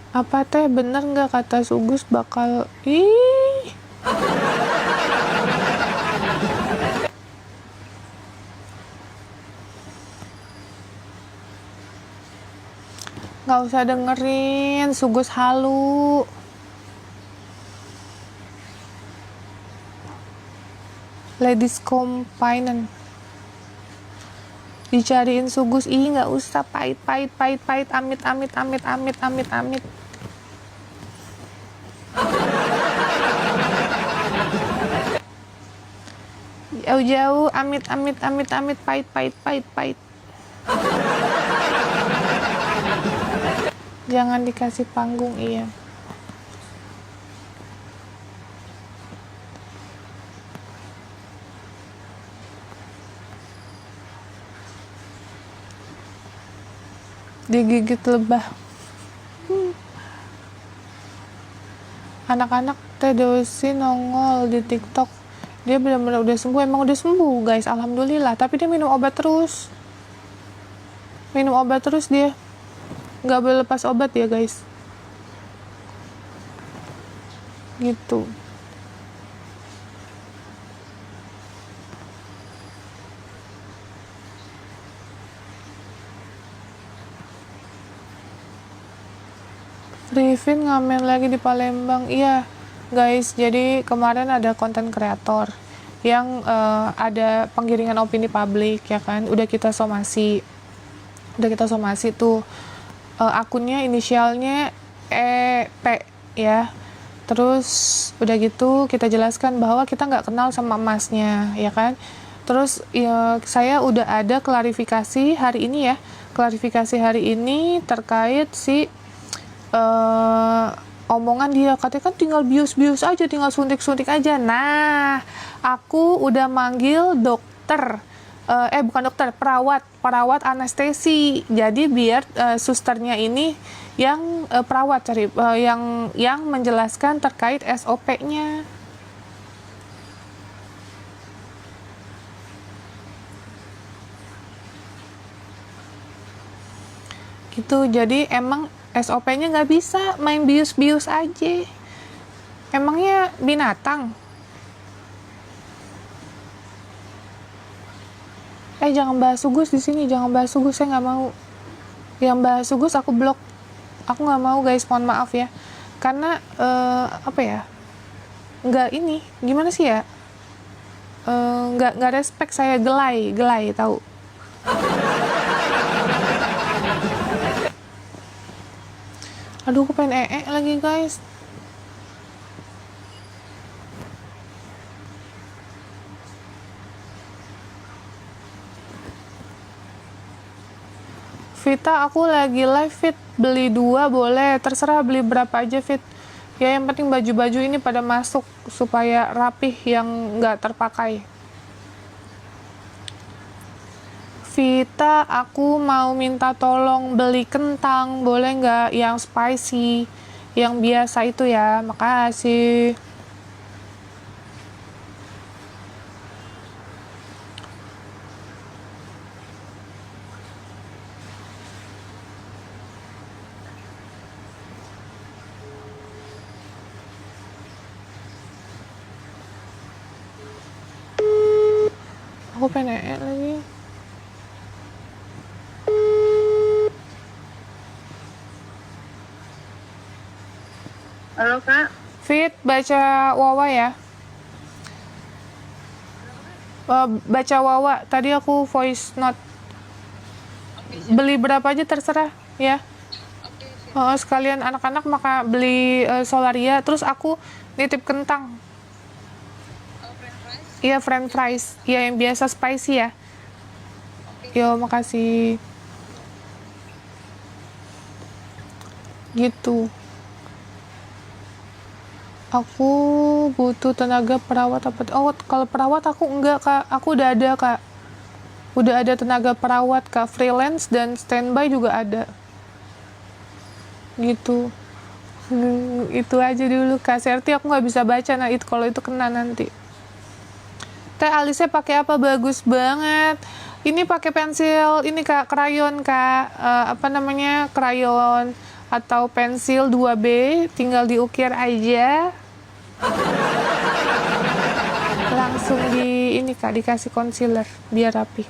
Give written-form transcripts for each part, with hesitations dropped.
Apa teh bener nggak kata Sugus bakal ih? Nggak usah dengerin, Sugus halu. Ladies Companion. Dicariin Sugus, ih nggak usah, pahit, amit, jauh-jauh, amit, pahit. Jangan dikasih panggung, iya. Digigit lebah. Anak-anak teh dosi nongol di TikTok. Dia benar-benar udah sembuh, emang udah sembuh guys, alhamdulillah. Tapi dia minum obat terus dia, nggak boleh lepas obat ya guys, gitu. Rifin ngamen lagi di Palembang. Iya guys, jadi kemarin ada konten kreator yang ada penggiringan opini publik ya kan, udah kita somasi tuh, akunnya inisialnya EP ya. Terus udah gitu kita jelaskan bahwa kita nggak kenal sama emasnya ya kan. Terus ya, saya udah ada klarifikasi hari ini terkait si omongan dia, katanya kan tinggal bius aja, tinggal suntik aja. Nah, aku udah manggil dokter, bukan dokter, perawat anestesi. Jadi biar susternya ini yang perawat yang menjelaskan terkait SOP-nya. Gitu. Jadi emang SOP-nya nggak bisa main bius aja. Emangnya binatang? Jangan bahas Sugus di sini, jangan bahas Sugus, saya nggak mau. Yang bahas Sugus aku blok. Aku nggak mau guys, mohon maaf ya. Karena apa ya? Nggak ini, gimana sih ya? Nggak respect, saya gelai tahu. Aduh, aku pengen lagi guys. Vita, aku lagi live Fit, beli 2 boleh, terserah beli berapa aja Fit. Ya yang penting baju-baju ini pada masuk supaya rapih yang nggak terpakai. Vita, aku mau minta tolong beli kentang, boleh nggak yang spicy, yang biasa itu ya, makasih. Aku pengen lagi. Halo Kak. Fit, baca Wawa ya. Baca Wawa, tadi aku voice note. Beli berapa aja terserah ya. Sekalian anak-anak maka beli Solaria, terus aku nitip kentang. Iya, french fries. Iya, yang biasa spicy ya. Yo, makasih. Gitu. Aku butuh tenaga perawat apa? Oh, kalau perawat aku enggak, Kak. Aku udah ada, Kak. Udah ada tenaga perawat, Kak. Freelance dan standby juga ada. Gitu. Itu aja dulu, Kak. Serti aku nggak bisa baca, nah itu kalau itu kena nanti. Teh alisnya pakai apa? Bagus banget. Ini pakai pensil ini Kak, krayon Kak. Apa namanya? Krayon atau pensil 2B, tinggal diukir aja. Langsung di ini Kak, dikasih concealer biar rapi.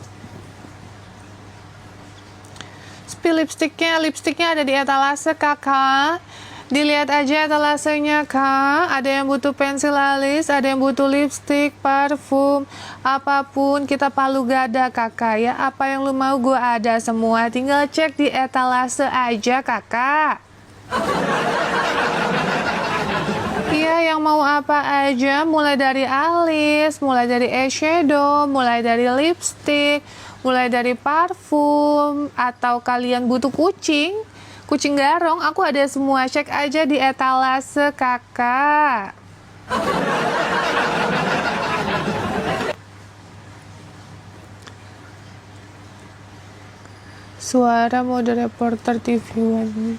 Spill lipstiknya ada di etalase Kakak. Dilihat aja etalasenya Kak, ada yang butuh pensil alis, ada yang butuh lipstik, parfum, apapun kita palu gada Kakak ya. Apa yang lu mau gue ada semua, tinggal cek di etalase aja Kakak. Iya, yang mau apa aja, mulai dari alis, mulai dari eyeshadow, mulai dari lipstik, mulai dari parfum, atau kalian butuh kucing garong, aku ada semua. Cek aja di etalase Kakak. Suara mode reporter TV One.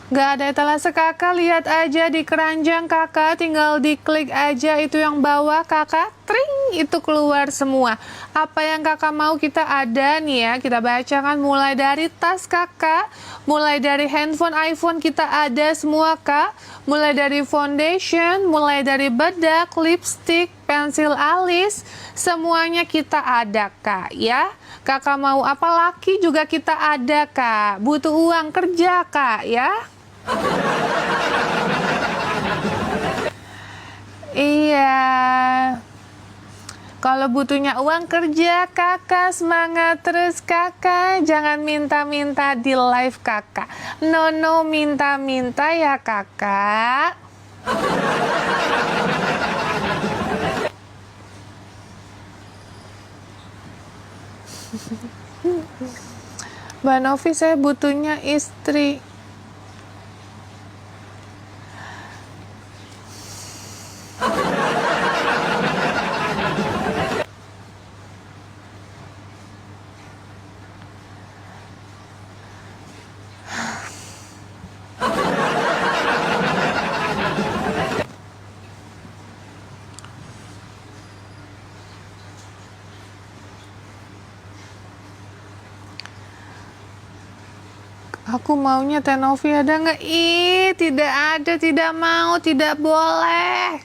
Gak ada etalase Kakak, lihat aja di keranjang Kakak, tinggal diklik aja itu yang bawah Kakak, tring, itu keluar semua. Apa yang Kakak mau kita ada nih ya, kita bacakan mulai dari tas Kakak, mulai dari handphone iPhone kita ada semua Kak, mulai dari foundation, mulai dari bedak, lipstick, pensil alis, semuanya kita ada Kak ya. Kakak mau apa, laki juga kita ada Kak, butuh uang kerja Kak ya. Iya, kalau butuhnya uang kerja Kakak, semangat terus Kakak, jangan minta-minta di live Kakak. No minta-minta ya Kakak. Mbak Novi, saya butuhnya istri. Aku maunya Teh Novi, ada nggak? Ih, tidak ada, tidak mau, tidak boleh.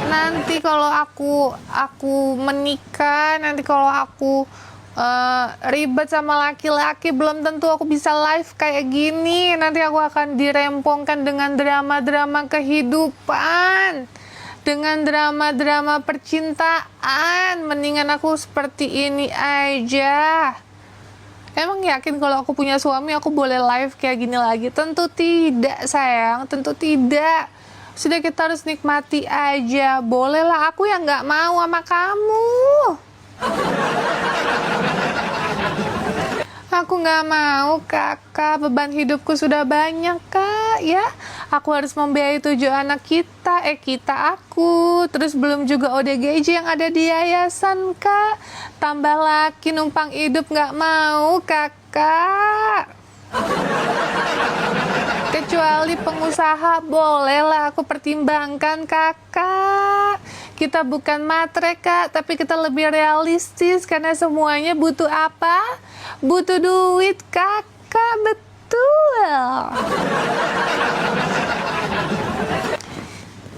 Nanti kalau aku menikah, nanti kalau aku ribet sama laki-laki, belum tentu aku bisa live kayak gini. Nanti aku akan dirempongkan dengan drama-drama kehidupan, dengan drama-drama percintaan. Mendingan aku seperti ini aja. Emang yakin kalau aku punya suami aku boleh live kayak gini lagi? Tentu tidak sayang, tentu tidak. Sudah, kita harus nikmati aja. Bolehlah, aku yang nggak mau sama kamu. Aku nggak mau Kakak, beban hidupku sudah banyak Kak ya. Aku harus membiayai 7 anak kita, aku. Terus belum juga ODGJ yang ada di yayasan Kak. Tambah lagi numpang hidup, nggak mau Kakak. Kecuali pengusaha, bolehlah aku pertimbangkan Kakak. Kita bukan matre Kak, tapi kita lebih realistis karena semuanya butuh apa? Butuh duit Kakak, betul.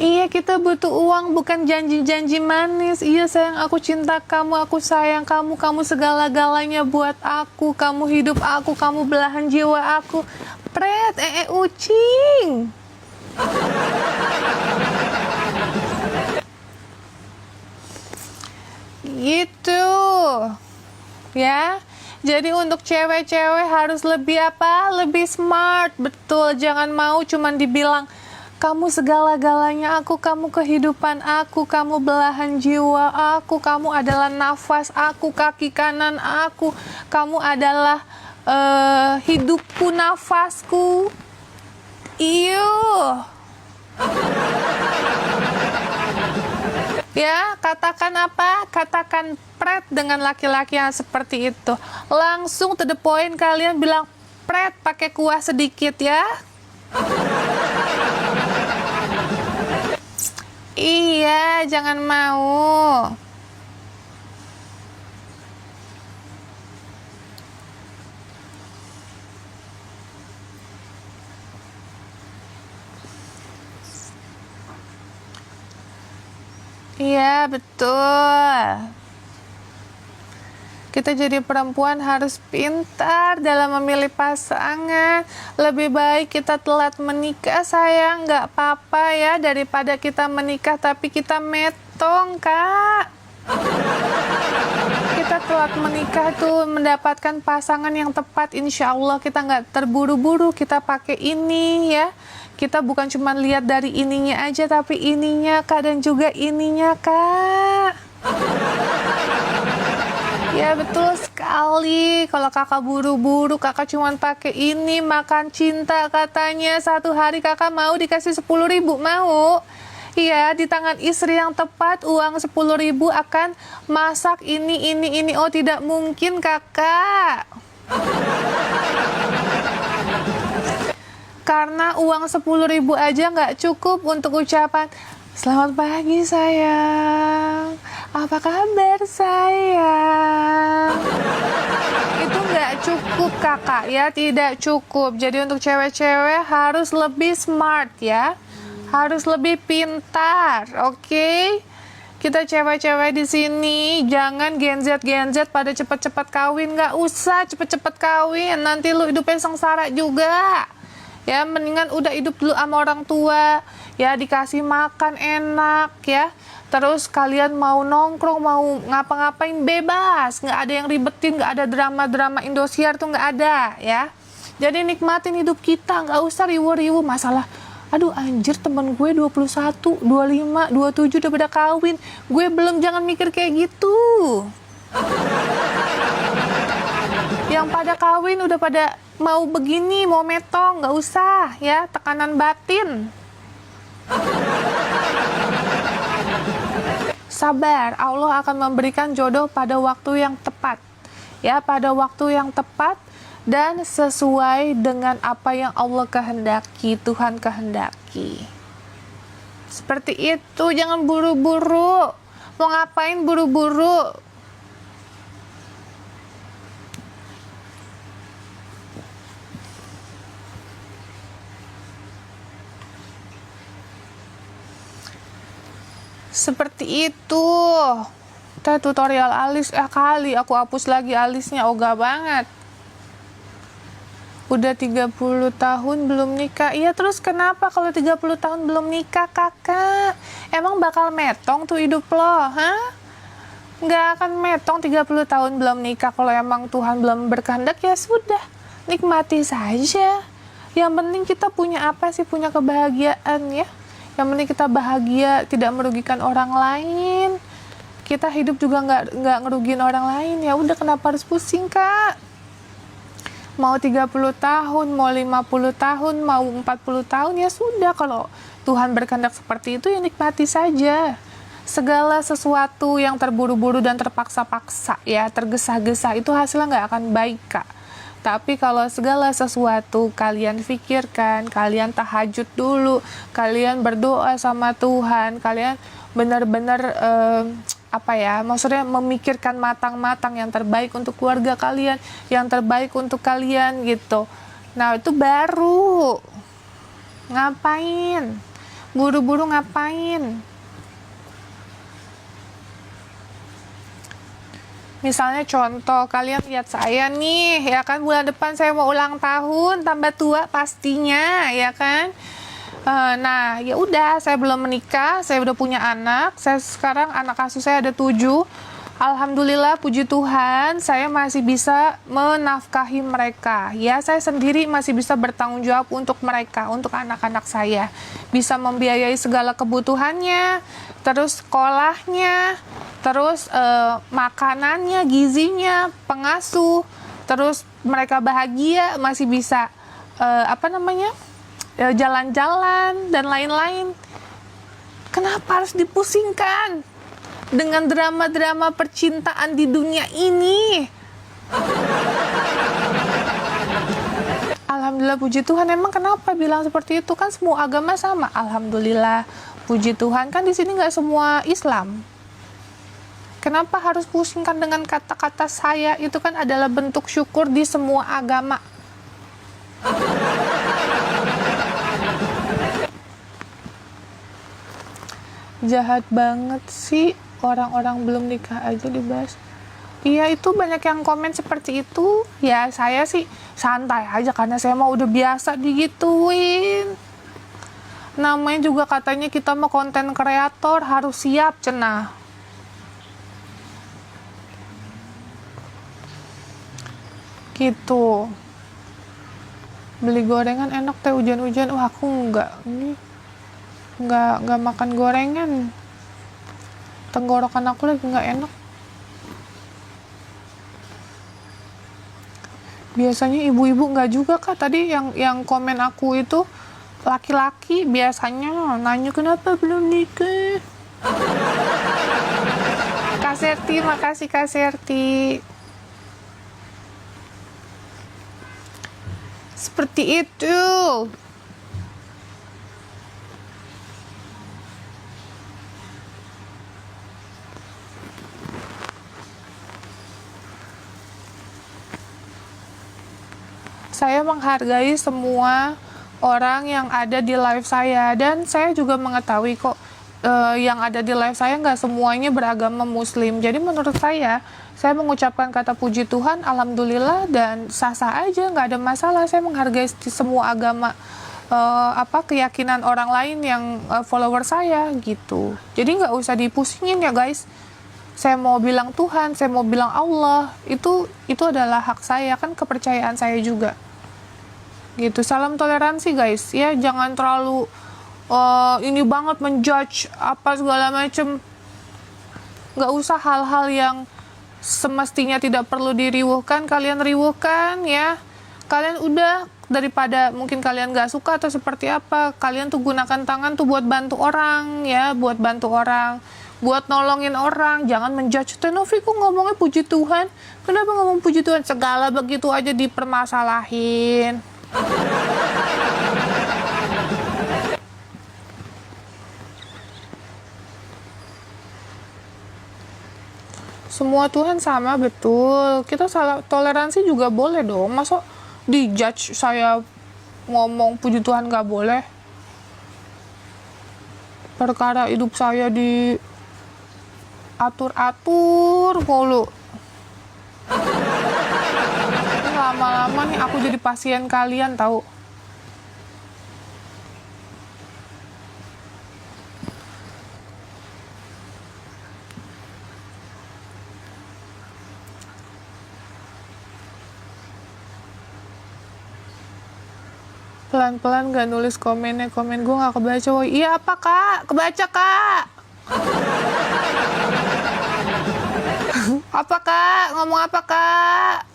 Iya, kita butuh uang, bukan janji-janji manis. Iya sayang, aku cinta kamu, aku sayang kamu, kamu segala-galanya buat aku, kamu hidup aku, kamu belahan jiwa aku. Pret, ucing. Gitu. Ya. Jadi untuk cewek-cewek harus lebih apa? Lebih smart. Betul, jangan mau cuman dibilang kamu segala-galanya aku, kamu kehidupan aku, kamu belahan jiwa aku, kamu adalah nafas aku, kaki kanan aku, kamu adalah hidupku, nafasku. Iyo. Ya, katakan apa? Katakan pret dengan laki-laki yang seperti itu. Langsung to the point, kalian bilang pret pakai kuah sedikit ya. Iya, jangan mau. Iya, betul. Kita jadi perempuan harus pintar dalam memilih pasangan. Lebih baik kita telat menikah, sayang. Nggak apa-apa ya, daripada kita menikah tapi kita metong, Kak. Kita telat menikah tuh mendapatkan pasangan yang tepat. Insya Allah kita nggak terburu-buru. Kita pakai ini ya. Kita bukan cuma lihat dari ininya aja, tapi ininya, Kak, dan juga ininya, Kak. Ya betul sekali. Kalau kakak buru-buru, kakak cuma pakai ini, makan cinta katanya. Satu hari kakak mau dikasih 10.000, mau? Iya, di tangan istri yang tepat, uang 10.000 akan masak ini. Oh, tidak mungkin, kakak. Karena uang 10.000 aja nggak cukup untuk ucapan, selamat pagi sayang, apa kabar sayang. Itu nggak cukup, kakak ya, tidak cukup. Jadi untuk cewek-cewek harus lebih smart ya. Harus lebih pintar, oke? Kita cewek-cewek di sini jangan Gen Z pada cepet-cepet kawin, nggak usah cepet-cepet kawin, nanti lu hidupnya sengsara juga. Ya, mendingan udah hidup dulu sama orang tua, ya dikasih makan enak ya. Terus kalian mau nongkrong, mau ngapa-ngapain bebas, nggak ada yang ribetin, nggak ada drama-drama Indosiar tuh nggak ada ya. Jadi nikmatin hidup kita, nggak usah riwu-riwu masalah. Aduh anjir, temen gue 21, 25, 27 udah pada kawin. Gue belum, jangan mikir kayak gitu. Yang pada kawin udah pada mau begini, mau metong, nggak usah ya, tekanan batin. Sabar, Allah akan memberikan jodoh pada waktu yang tepat. Ya, pada waktu yang tepat dan sesuai dengan apa yang Allah kehendaki, Tuhan kehendaki. Seperti itu, jangan buru-buru. Mau ngapain buru-buru? Seperti itu. Teh tutorial alis, kali aku hapus lagi alisnya, ogah banget. Udah 30 tahun belum nikah. Iya, terus kenapa kalau 30 tahun belum nikah, kakak? Emang bakal metong tuh hidup lo, hah? Nggak akan metong 30 tahun belum nikah. Kalau emang Tuhan belum berkehendak, ya sudah, nikmati saja. Yang penting kita punya apa sih? Punya kebahagiaan ya. Yang penting kita bahagia, tidak merugikan orang lain. Kita hidup juga nggak ngerugiin orang lain. Ya udah, kenapa harus pusing, Kak? Mau 30 tahun, mau 50 tahun, mau 40 tahun, ya sudah. Kalau Tuhan berkehendak seperti itu, ya nikmati saja. Segala sesuatu yang terburu-buru dan terpaksa-paksa, ya tergesa-gesa, itu hasilnya nggak akan baik, Kak. Tapi kalau segala sesuatu kalian pikirkan, kalian tahajud dulu, kalian berdoa sama Tuhan, kalian benar-benar maksudnya memikirkan matang-matang yang terbaik untuk keluarga kalian, yang terbaik untuk kalian gitu. Nah, itu baru. Ngapain? Buru-buru ngapain? Misalnya contoh, kalian lihat saya nih, ya kan, bulan depan saya mau ulang tahun, tambah tua pastinya, ya kan. Nah, ya udah, saya belum menikah, saya udah punya anak. Saya sekarang anak asuh saya ada 7. Alhamdulillah, puji Tuhan, saya masih bisa menafkahi mereka. Ya, saya sendiri masih bisa bertanggung jawab untuk mereka, untuk anak-anak saya. Bisa membiayai segala kebutuhannya, terus sekolahnya, terus makanannya, gizinya, pengasuh, terus mereka bahagia, masih bisa jalan-jalan dan lain-lain. Kenapa harus dipusingkan dengan drama-drama percintaan di dunia ini? Alhamdulillah, puji Tuhan. Emang kenapa bilang seperti itu? Kan semua agama sama. Alhamdulillah, puji Tuhan. Kan di sini nggak semua Islam. Kenapa harus pusingkan dengan kata-kata saya? Itu kan adalah bentuk syukur di semua agama. Jahat banget sih, orang-orang belum nikah aja dibahas. Iya, itu banyak yang komen seperti itu. Ya, saya sih santai aja karena saya mah udah biasa digituin. Namanya juga katanya kita mah konten kreator, harus siap cenah. Gitu. Beli gorengan enak teh hujan-hujan. Wah, aku enggak makan gorengan. Tenggorokan aku lagi enggak enak. Biasanya ibu-ibu enggak juga Kak. Tadi yang komen aku itu laki-laki biasanya nanya kenapa belum nikah. Kak Serti, makasih Kak Serti. Seperti itu. Saya menghargai semua orang yang ada di live saya, dan saya juga mengetahui kok yang ada di live saya nggak semuanya beragama muslim. Jadi menurut saya mengucapkan kata puji Tuhan, alhamdulillah, dan sah-sah aja, nggak ada masalah. Saya menghargai semua agama, keyakinan orang lain yang follower saya gitu. Jadi nggak usah dipusingin ya guys. Saya mau bilang Tuhan, saya mau bilang Allah, itu adalah hak saya, kan kepercayaan saya juga. Gitu. Salam toleransi guys, ya jangan terlalu ini banget menjudge apa segala macem. Nggak usah hal-hal yang semestinya tidak perlu diriuhkan, kalian riuhkan ya. Kalian udah, daripada mungkin kalian nggak suka atau seperti apa, kalian tuh gunakan tangan tuh buat bantu orang ya, buat bantu orang, buat nolongin orang. Jangan menjudge. Novi kok ngomongnya puji Tuhan, kenapa ngomong puji Tuhan, segala begitu aja dipermasalahin. Semua Tuhan sama, betul. Kita salah toleransi juga boleh dong. Masa dijudge saya ngomong puji Tuhan gak boleh? Perkara hidup saya diatur-atur mulu. Lama-lama nih aku jadi pasien kalian tahu. Pelan-pelan gak nulis komennya, komen gue gak kebaca. Woy, iya apa Kak? Kebaca Kak? Apa Kak? Ngomong apa Kak?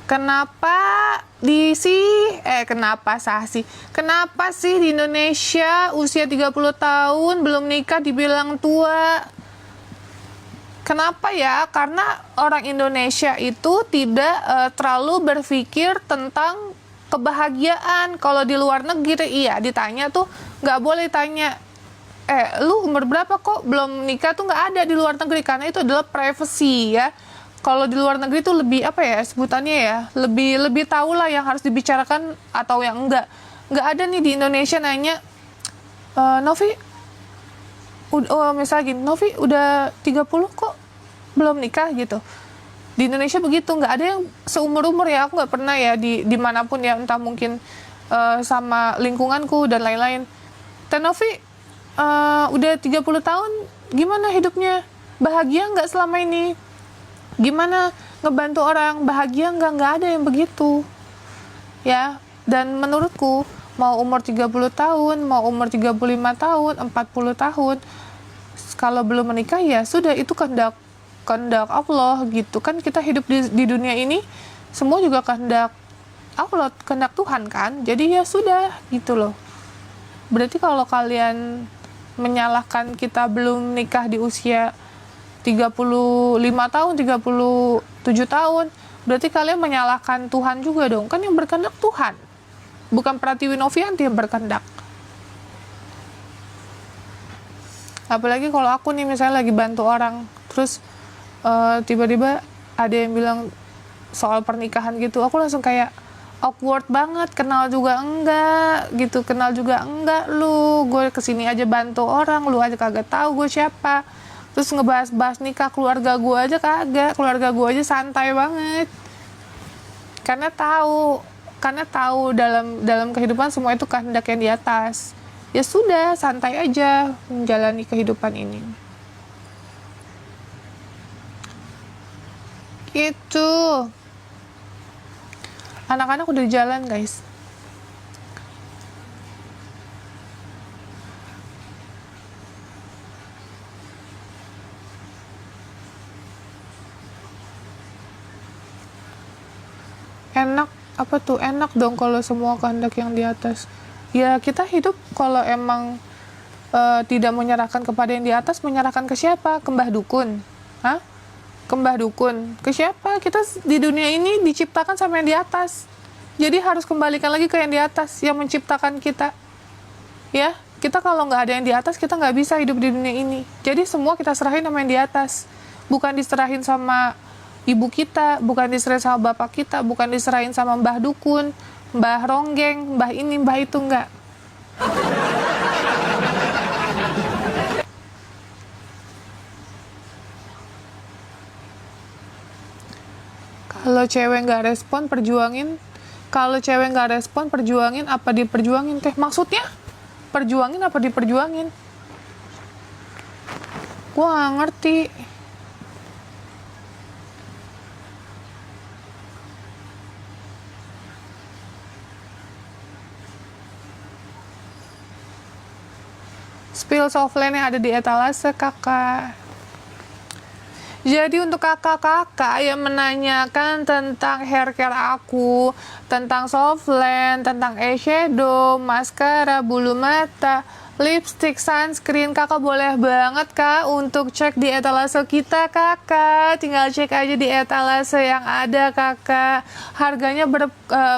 Kenapa Kenapa sih di Indonesia usia 30 tahun belum nikah dibilang tua? Kenapa ya? Karena orang Indonesia itu tidak terlalu berpikir tentang kebahagiaan. Kalau di luar negeri, iya ditanya tuh nggak boleh tanya, lu umur berapa kok belum nikah, tuh nggak ada di luar negeri, karena itu adalah privacy ya. Kalau di luar negeri tuh lebih apa ya sebutannya ya, lebih tahu lah yang harus dibicarakan atau yang enggak. Nggak ada nih di Indonesia nanya, Novi, misalnya gini, Novi udah 30 kok belum nikah gitu. Di Indonesia begitu, nggak ada yang seumur-umur ya. Aku nggak pernah ya dimanapun ya, entah mungkin sama lingkunganku dan lain-lain. Novi udah 30 tahun, gimana hidupnya? Bahagia nggak selama ini? Gimana ngebantu orang? Bahagia nggak? Nggak ada yang begitu ya. Dan menurutku, mau umur 30 tahun, mau umur 35 tahun, 40 tahun, kalau belum menikah ya sudah, itu kehendak Allah gitu kan. Kita hidup di dunia ini semua juga kehendak Allah, kehendak Tuhan kan. Jadi ya sudah gitu loh. Berarti kalau kalian menyalahkan kita belum nikah di usia 35 tahun, 37 tahun, berarti kalian menyalahkan Tuhan juga dong. Kan yang berkehendak Tuhan, bukan Pratiwi Novianti yang berkehendak. Apalagi kalau aku nih misalnya lagi bantu orang, terus tiba-tiba ada yang bilang soal pernikahan gitu, aku langsung kayak, awkward banget, kenal juga enggak gitu, kenal juga enggak lu, gue kesini aja bantu orang, lu aja kagak tahu gue siapa, terus ngebahas-bahas nikah keluarga gue aja kagak, keluarga gue aja santai banget, karena tahu dalam kehidupan semua itu kehendak yang di atas. Ya sudah, santai aja menjalani kehidupan ini. Gitu. Anak-anak udah jalan, guys. Enak apa tuh? Enak dong kalau semua kehendak yang di atas. Ya kita hidup kalau emang tidak menyerahkan kepada yang di atas, menyerahkan ke siapa? Ke Mbah Dukun? Hah? Ke Mbah Dukun? Ke siapa? Kita di dunia ini diciptakan sama yang di atas. Jadi harus kembalikan lagi ke yang di atas, yang menciptakan kita. Ya, kita kalau nggak ada yang di atas, kita nggak bisa hidup di dunia ini. Jadi semua kita serahin sama yang di atas. Bukan diserahin sama ibu kita, bukan diserahin sama bapak kita, bukan diserahin sama Mbah Dukun, Mbah Ronggeng, Mbah ini, Mbah itu, enggak. Kalau cewek nggak respon, perjuangin. Kalau cewek nggak respon, perjuangin apa diperjuangin teh? Maksudnya? Perjuangin apa diperjuangin? Gua nggak ngerti. Spill softline yang ada di etalase, kakak. Jadi untuk kakak-kakak yang menanyakan tentang hair care aku, tentang softline, tentang eyeshadow, maskara, bulu mata, lipstick, sunscreen, kakak boleh banget kak untuk cek di etalase kita, kakak. Tinggal cek aja di etalase yang ada, kakak. Harganya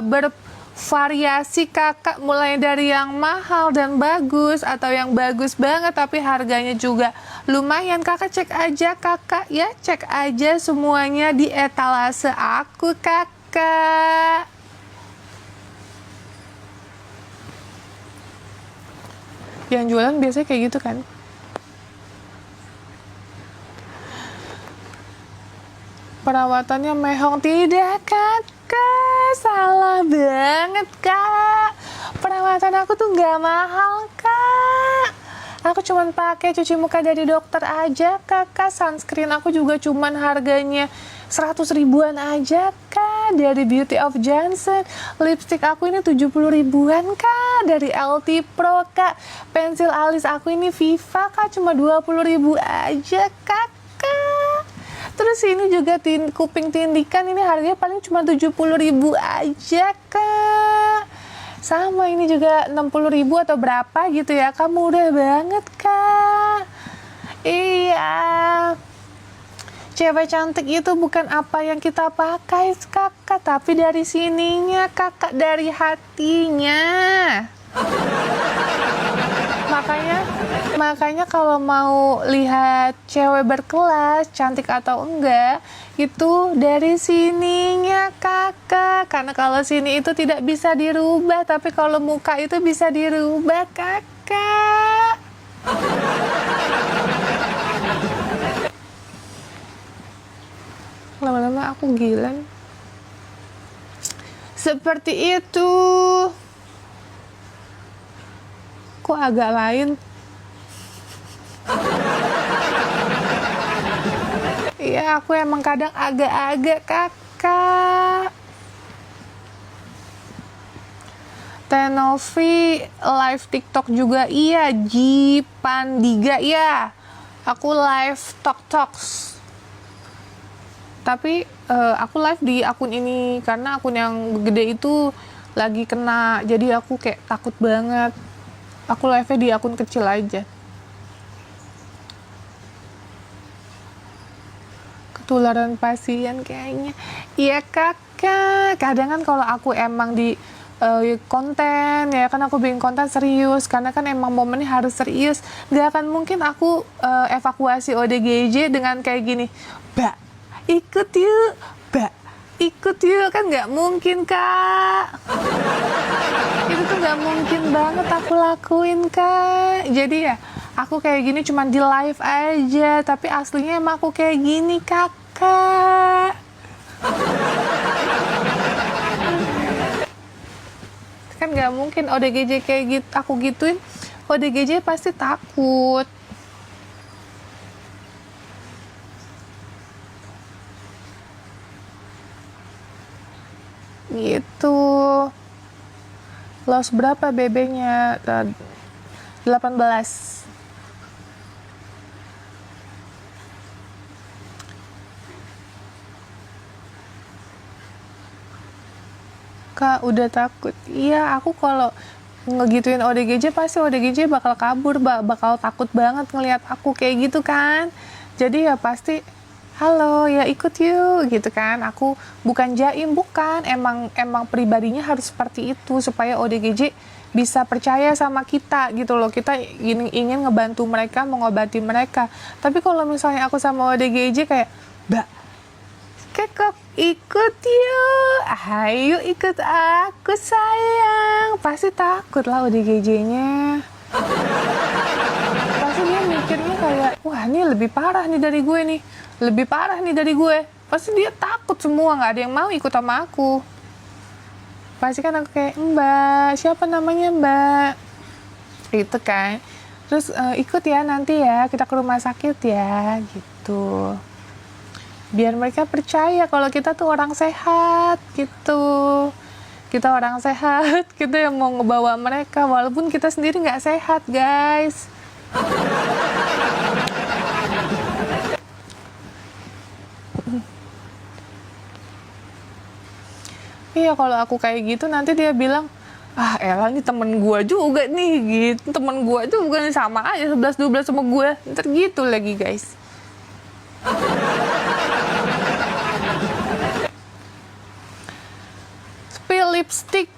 bervariasi, kakak, mulai dari yang mahal dan bagus atau yang bagus banget tapi harganya juga lumayan. Kakak cek aja, kakak ya, cek aja semuanya di etalase aku, kakak. Yang jualan biasanya kayak gitu kan. Perawatannya mehong, tidak kakak, salah banget kak. Perawatan aku tuh nggak mahal kak. Aku cuman pakai cuci muka dari dokter aja kakak. Sunscreen aku juga cuman harganya 100 ribuan aja kak, dari Beauty of Johnson. Lipstick aku ini 70 ribuan kak, dari LT Pro kak. Pensil alis aku ini Viva kak, cuma 20 ribu aja kakak. Terus ini juga kuping tindikan, ini harganya paling cuma 70 ribu aja kak. Sama ini juga 60 ribu atau berapa gitu ya, kamu udah banget kak. Iya, cewek cantik itu bukan apa yang kita pakai kakak, tapi dari sininya kakak, dari hatinya. Makanya kalau mau lihat cewek berkelas, cantik atau enggak, itu dari sininya kakak. Karena kalau sini itu tidak bisa dirubah, tapi kalau muka itu bisa dirubah kakak. Lama-lama aku gila. Seperti itu. Kok agak lain? Iya, aku emang kadang agak-agak kakak. Tenovi live TikTok juga iya, Jipandiga iya. Aku live Talks. Tapi aku live di akun ini karena akun yang gede itu lagi kena, jadi aku kayak takut banget. Aku live-nya di akun kecil aja. Ketularan pasien kayaknya. Iya kakak, kadang kan kalau aku emang di konten ya kan, aku bikin konten serius karena kan emang momennya harus serius. Gak akan mungkin aku evakuasi ODGJ dengan kayak gini, Mbak ikut yuk, Mbak ikut yuk, kan nggak mungkin kak. Itu tuh nggak mungkin banget aku lakuin kak. Jadi ya aku kayak gini cuma di live aja, tapi aslinya emang aku kayak gini kakak. Kan nggak mungkin ODGJ kayak gitu, aku gituin, ODGJ pasti takut. Gitu. Loss berapa BB-nya? 18. Kak, udah takut. Iya, aku kalau ngegituin ODGJ pasti ODGJ bakal kabur, bakal takut banget ngelihat aku kayak gitu kan. Jadi ya pasti, halo, ya ikut yuk gitu kan. Aku bukan jaim, bukan. Emang pribadinya harus seperti itu supaya ODGJ bisa percaya sama kita gitu loh. Kita ingin ngebantu mereka, mengobati mereka. Tapi kalau misalnya aku sama ODGJ kayak, Mbak, Kekok, ikut yuk, ayo ikut aku sayang. Pasti takut lah ODGJ-nya. Pasti dia mikirnya kayak, wah ini lebih parah nih dari gue nih, lebih parah nih dari gue. Pasti dia takut semua, nggak ada yang mau ikut sama aku. Pasti kan aku kayak, Mbak, siapa namanya Mbak? Itu kan. Terus ikut ya nanti ya, kita ke rumah sakit ya, gitu. Biar mereka percaya kalau kita tuh orang sehat gitu. Kita orang sehat, kita yang mau ngebawa mereka walaupun kita sendiri nggak sehat guys. Iya, kalau aku kayak gitu nanti dia bilang, ah Ella nih temen gue juga nih gitu, temen gue juga nih, sama aja 11-12 sama gue, ntar gitu lagi guys. Lipstick.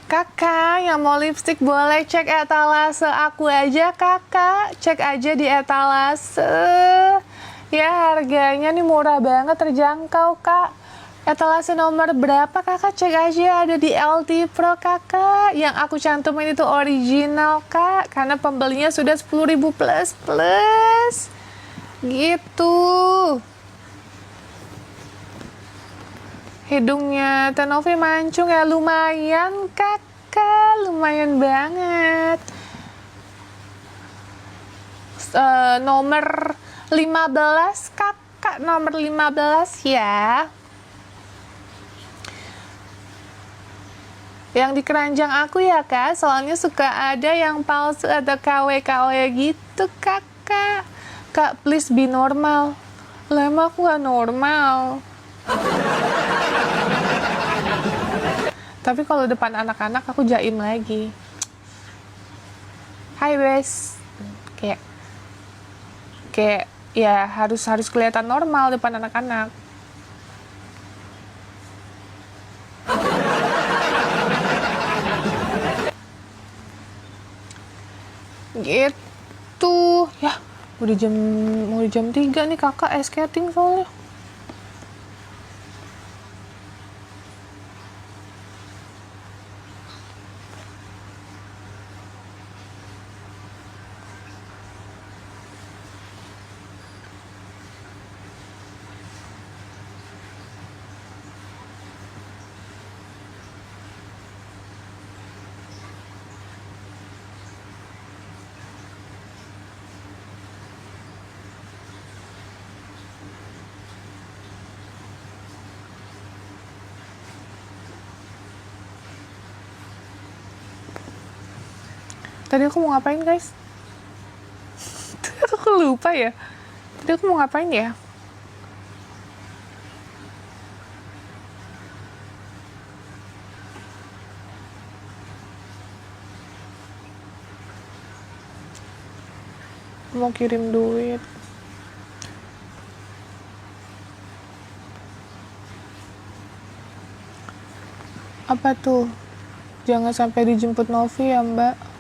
Kakak yang mau lipstick boleh cek etalase aku aja kakak. Cek aja di etalase. Ya harganya nih murah banget, terjangkau kak. Etalase nomor berapa kakak, cek aja, ada di LT Pro kakak. Yang aku cantumin itu original kak, karena pembelinya sudah 10.000 plus. Gitu. Hidungnya Tenovi mancung ya, lumayan kakak, lumayan banget. Nomor 15 kakak, nomor 15 ya. Yang di keranjang aku ya kak, soalnya suka ada yang palsu atau KW gitu kakak. Kak please be normal. Lah emang aku gak normal. Tapi kalau depan anak-anak aku jaim lagi. Hai bes. Kayak ya harus kelihatan normal depan anak-anak. Gitu. Ya, udah jam 3 nih kakak ice skating soalnya. Tadi aku mau ngapain guys? Aku lupa ya. Tadi aku mau ngapain ya? Mau kirim duit. Apa tuh? Jangan sampai dijemput Novi ya mbak.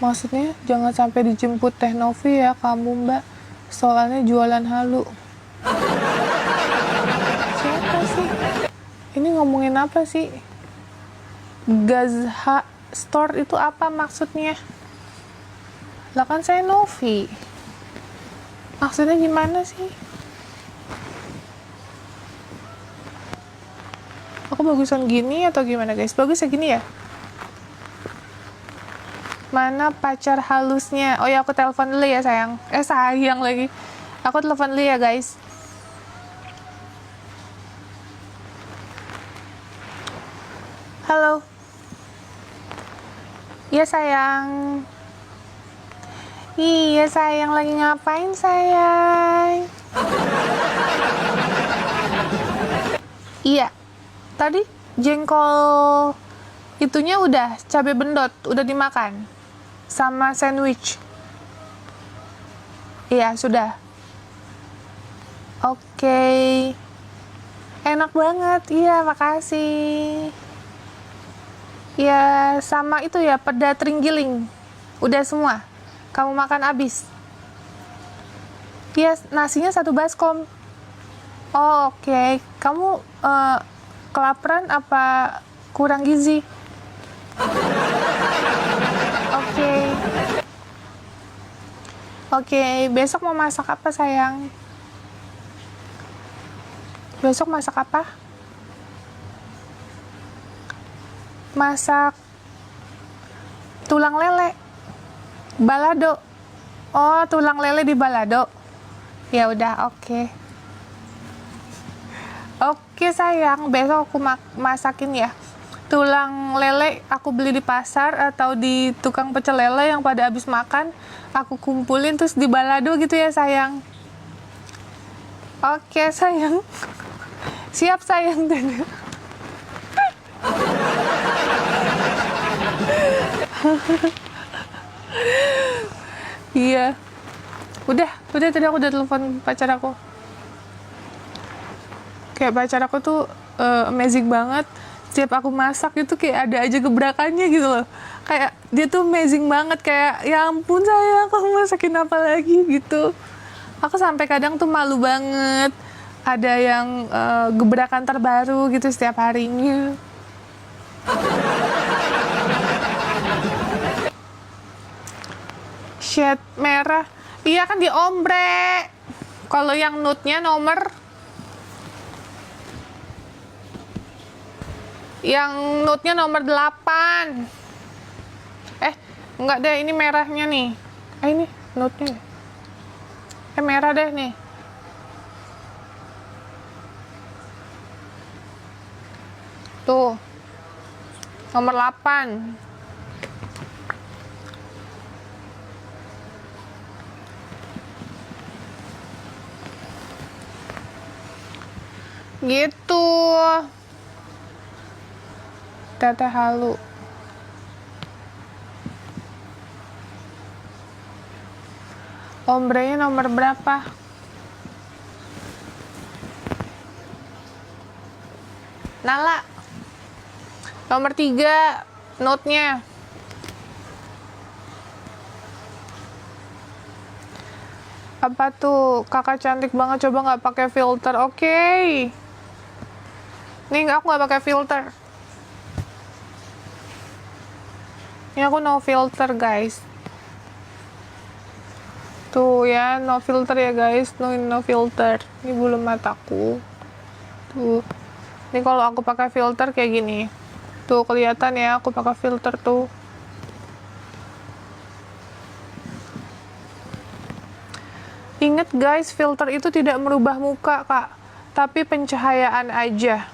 Maksudnya jangan sampai dijemput Teh Novi ya kamu mbak. Soalnya jualan halu. ngomongin apa sih? Gazha Store itu apa maksudnya? Lah kan saya Novi. Maksudnya gimana sih? Aku bagusan gini atau gimana guys? Bagus ya gini ya? Mana pacar halusnya? Oh ya, aku telepon dulu ya sayang. Sayang lagi. Aku telepon dulu ya guys. Halo. Iya sayang. Iya sayang, lagi ngapain sayang? Iya. Tadi jengkol itunya udah, cabai bendot udah dimakan sama sandwich. Iya, sudah. Oke. Enak banget. Iya, makasih. Ya, sama itu ya, peda terenggiling. Udah semua. Kamu makan abis. Iya, nasinya 1 baskom. Oh, oke. Kamu kelaparan apa kurang gizi? Oke. Oke, besok mau masak apa sayang? Besok masak apa? Masak tulang lele. Balado. Oh, tulang lele di balado. Ya udah, oke. Oke sayang, besok aku masakin ya. Tulang lele aku beli di pasar atau di tukang pecel lele yang pada habis makan, aku kumpulin terus di balado gitu ya sayang. Oke sayang. Siap sayang. Iya. Udah tadi aku udah telepon pacar aku. Kayak pacar aku tuh amazing banget. Setiap aku masak itu kayak ada aja gebrakannya gitu loh. Kayak dia tuh amazing banget, kayak ya ampun sayang, kamu masakin apa lagi gitu. Aku sampai kadang tuh malu banget. Ada yang gebrakan terbaru gitu setiap harinya. Shade merah. Iya kan di ombre. Kalau yang nude-nya nomor 8. Enggak deh, ini merahnya nih. Ini nude-nya. Merah deh nih. Tuh. Nomor 8. Gitu. Teteh halu. Ombrenya nomor berapa? Nala. Nomor 3 note-nya. Apa tuh? Kakak cantik banget, coba nggak pakai filter. Oke. Nih, aku nggak pakai filter. Ini aku no filter, guys. Tuh ya, no filter ya, guys. No filter. Ini bulu mataku. Tuh. Ini kalau aku pakai filter kayak gini. Tuh, kelihatan ya, aku pakai filter tuh. Ingat guys, filter itu tidak merubah muka, Kak. Tapi pencahayaan aja.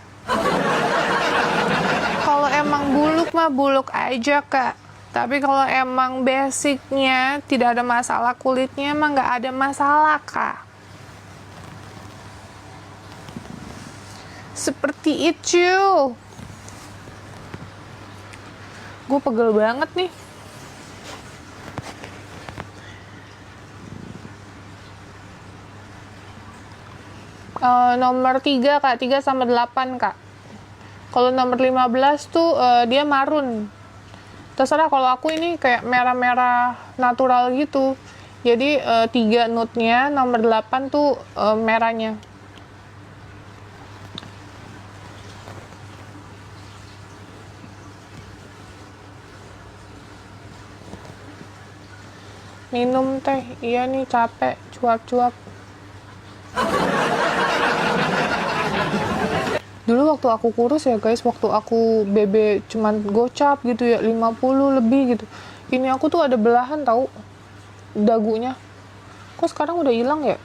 Kalau emang buluk mah buluk aja, Kak. Tapi kalau emang basicnya tidak ada masalah kulitnya, emang nggak ada masalah, Kak. Seperti itu. Gue pegel banget nih. Nomor 3, Kak. 3 sama 8, Kak. Kalau nomor 15 tuh dia marun. Terserah, kalau aku ini kayak merah-merah natural gitu. Jadi 3 nude-nya, nomor 8 tuh merahnya. Minum teh. Iya nih capek, cuap-cuap. Dulu waktu aku kurus ya guys, waktu aku BB cuman gocap gitu ya, 50 lebih gitu. Ini aku tuh ada belahan tahu dagunya. Kok sekarang udah hilang ya?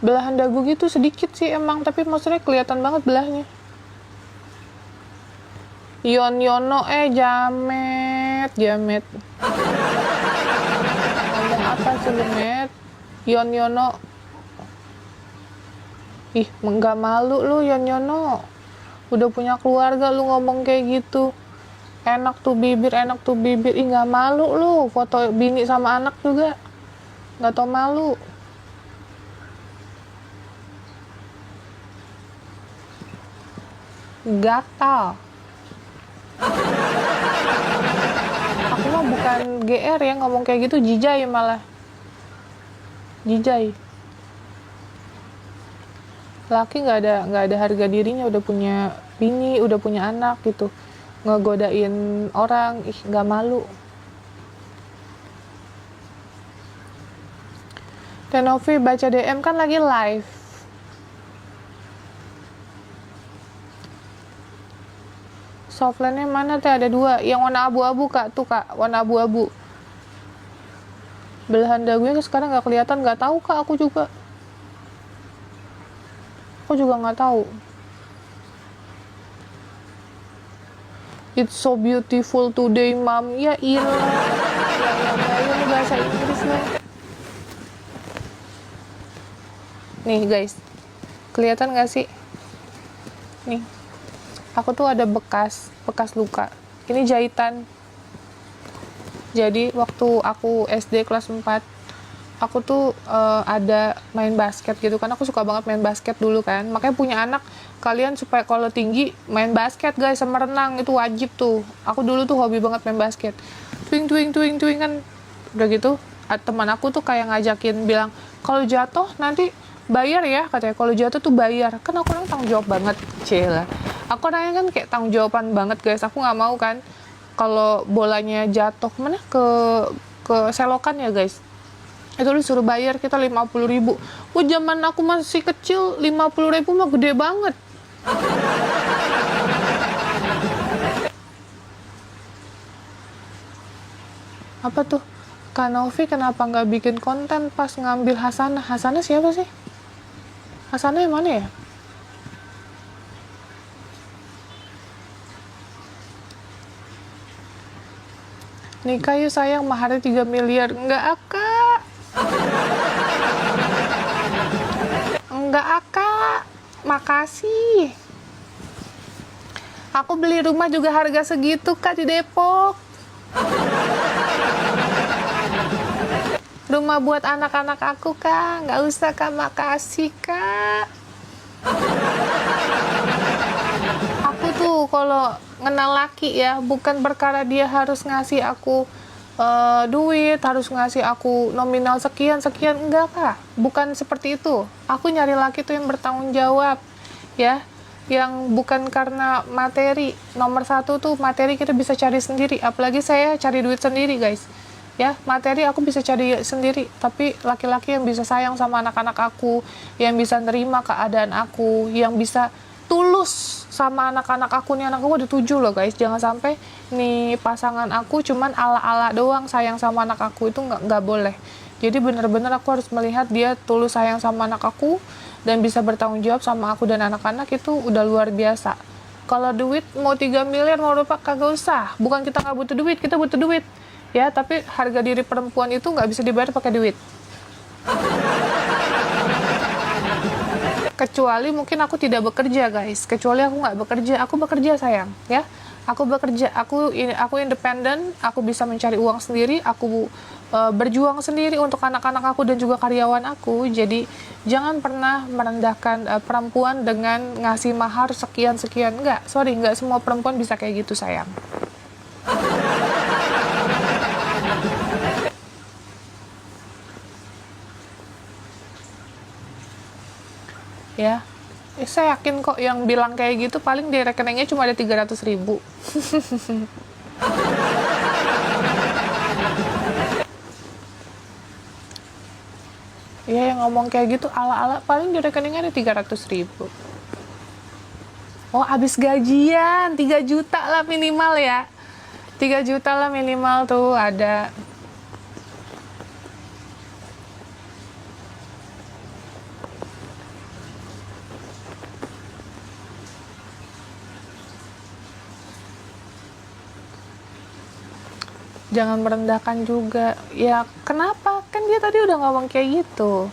Belahan dagu gitu sedikit sih emang, tapi maksudnya kelihatan banget belahnya. Yono, jamet. Ngomong apa sih lu, Met? Yono. Ih, nggak malu lu, Yono. Udah punya keluarga lu ngomong kayak gitu. Enak tuh bibir. Ih, nggak malu lu, foto bini sama anak juga. Nggak tau malu. Gatal. Aku mah bukan GR ya ngomong kayak gitu, jijai malah. Jijai. Laki nggak ada harga dirinya, udah punya bini, udah punya anak gitu. Ngegodain orang, ih nggak malu. Tenovi baca DM kan lagi live. Softline-nya mana teh? Ada 2. Yang warna abu-abu kak, tuh kak, warna abu-abu. Belahan dagunya sekarang nggak kelihatan, nggak tahu kak, aku juga nggak tahu. It's so beautiful today, mom. Ya ilah. Ya ini bahasa Inggris lah. Nih guys, kelihatan nggak sih? Nih. Aku tuh ada bekas luka. Ini jahitan. Jadi waktu aku SD kelas 4, aku tuh ada main basket gitu kan. Aku suka banget main basket dulu kan. Makanya punya anak, kalian supaya kalau tinggi main basket guys, sama renang itu wajib tuh. Aku dulu tuh hobi banget main basket. Twing kan. Udah gitu, teman aku tuh kayak ngajakin bilang, kalau jatuh nanti bayar ya, katanya. Kalau jatuh tuh bayar. Kan aku orang tanggung jawab banget, cila. Aku orangnya kan kayak tanggung jawaban banget guys. Aku nggak mau kan kalau bolanya jatuh mana ke selokan ya guys, itu disuruh bayar kita 50.000. Zaman aku masih kecil 50.000 mah gede banget. Apa tuh, Kak Novi kenapa nggak bikin konten pas ngambil Hasanah? Hasanah siapa sih? Hasanah yang mana ya? Nikah yuk sayang, maharnya 3 miliar. Enggak, Kak. Makasih. Aku beli rumah juga harga segitu, Kak, di Depok. Rumah buat anak-anak aku, Kak. Nggak usah, Kak. Makasih, Kak. Aku tuh kalau ngenal laki ya, bukan perkara dia harus ngasih aku duit, harus ngasih aku nominal sekian, enggak kak, bukan seperti itu. Aku nyari laki tuh yang bertanggung jawab ya, yang bukan karena materi. Nomor 1 tuh materi kita bisa cari sendiri, apalagi saya cari duit sendiri guys ya. Materi aku bisa cari sendiri, tapi laki-laki yang bisa sayang sama anak-anak aku, yang bisa nerima keadaan aku, yang bisa tulus sama anak-anak aku. Nih anak aku ada 7 loh guys. Jangan sampai nih pasangan aku cuman ala-ala doang sayang sama anak aku, itu nggak boleh. Jadi bener-bener aku harus melihat dia tulus sayang sama anak aku dan bisa bertanggung jawab sama aku dan anak-anak, itu udah luar biasa. Kalau duit mau 3 miliar mau rupiah kagak usah. Bukan kita nggak butuh duit, kita butuh duit ya, tapi harga diri perempuan itu nggak bisa dibayar pakai duit. Kecuali mungkin aku tidak bekerja guys, kecuali aku nggak bekerja. Aku bekerja sayang ya, aku bekerja, aku independen, aku bisa mencari uang sendiri, aku berjuang sendiri untuk anak-anak aku dan juga karyawan aku. Jadi jangan pernah merendahkan perempuan dengan ngasih mahar sekian. Nggak semua perempuan bisa kayak gitu sayang. Ya, saya yakin kok yang bilang kayak gitu paling di rekeningnya cuma ada 300.000. ngomong kayak gitu ala-ala, paling di rekening ada 300.000. Oh, habis gajian 3 juta lah minimal ya. 3 juta lah minimal tuh ada. Jangan merendahkan juga. Ya, kenapa? Kan dia tadi udah ngomong kayak gitu.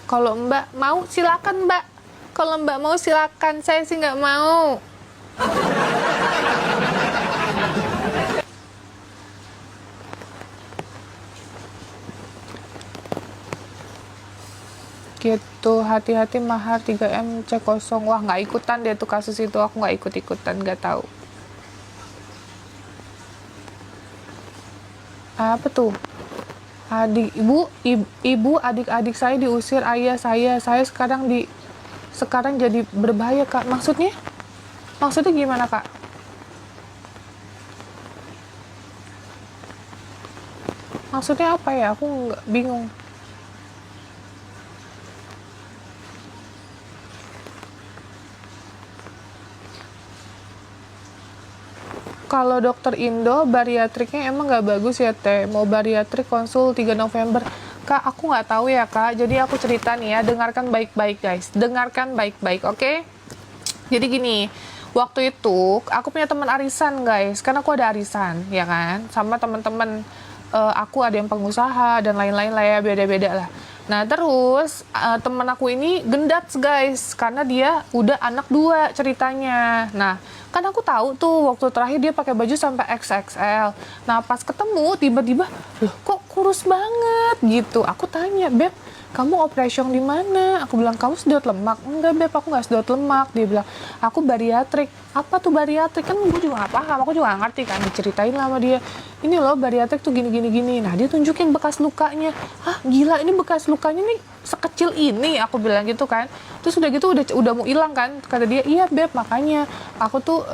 Kalau Mbak mau, silakan Mbak. Kalau Mbak mau, silakan. Saya sih nggak mau. Gitu, hati-hati mahar 3M cek kosong. Wah, nggak ikutan deh tuh kasus itu. Aku nggak ikut-ikutan, nggak tahu. Apa tuh? Ibu adik-adik saya diusir ayah saya sekarang jadi berbahaya, Kak. Maksudnya gimana, Kak? Maksudnya apa ya? Aku nggak bingung. Kalau dokter Indo, bariatriknya emang nggak bagus ya, Teh. Mau bariatrik konsul 3 November. Kak, aku nggak tahu ya, Kak. Jadi aku cerita nih ya, dengarkan baik-baik, guys. Dengarkan baik-baik, oke? Jadi gini, waktu itu aku punya teman arisan, guys. Karena aku ada arisan, ya kan? Sama teman-teman aku ada yang pengusaha dan lain-lain lah ya, beda-beda lah. Nah, terus teman aku ini gendats, guys, karena dia udah anak 2 ceritanya. Nah, kan aku tahu tuh waktu terakhir dia pakai baju sampai XXL. Nah, pas ketemu tiba-tiba, loh kok kurus banget gitu. Aku tanya, Beb, kamu operation di mana? Aku bilang, kamu sedot lemak? Enggak, Beb, aku nggak sedot lemak. Dia bilang, aku bariatrik. Apa tuh bariatrik? Kan gue juga nggak paham, aku juga nggak ngerti kan. Diceritain lah sama dia, ini loh bariatrik tuh gini. Nah, dia tunjukin bekas lukanya. Hah, gila, ini bekas lukanya nih sekecil ini, aku bilang gitu kan. Terus udah gitu udah mau hilang kan. Kata dia, iya Beb, makanya aku tuh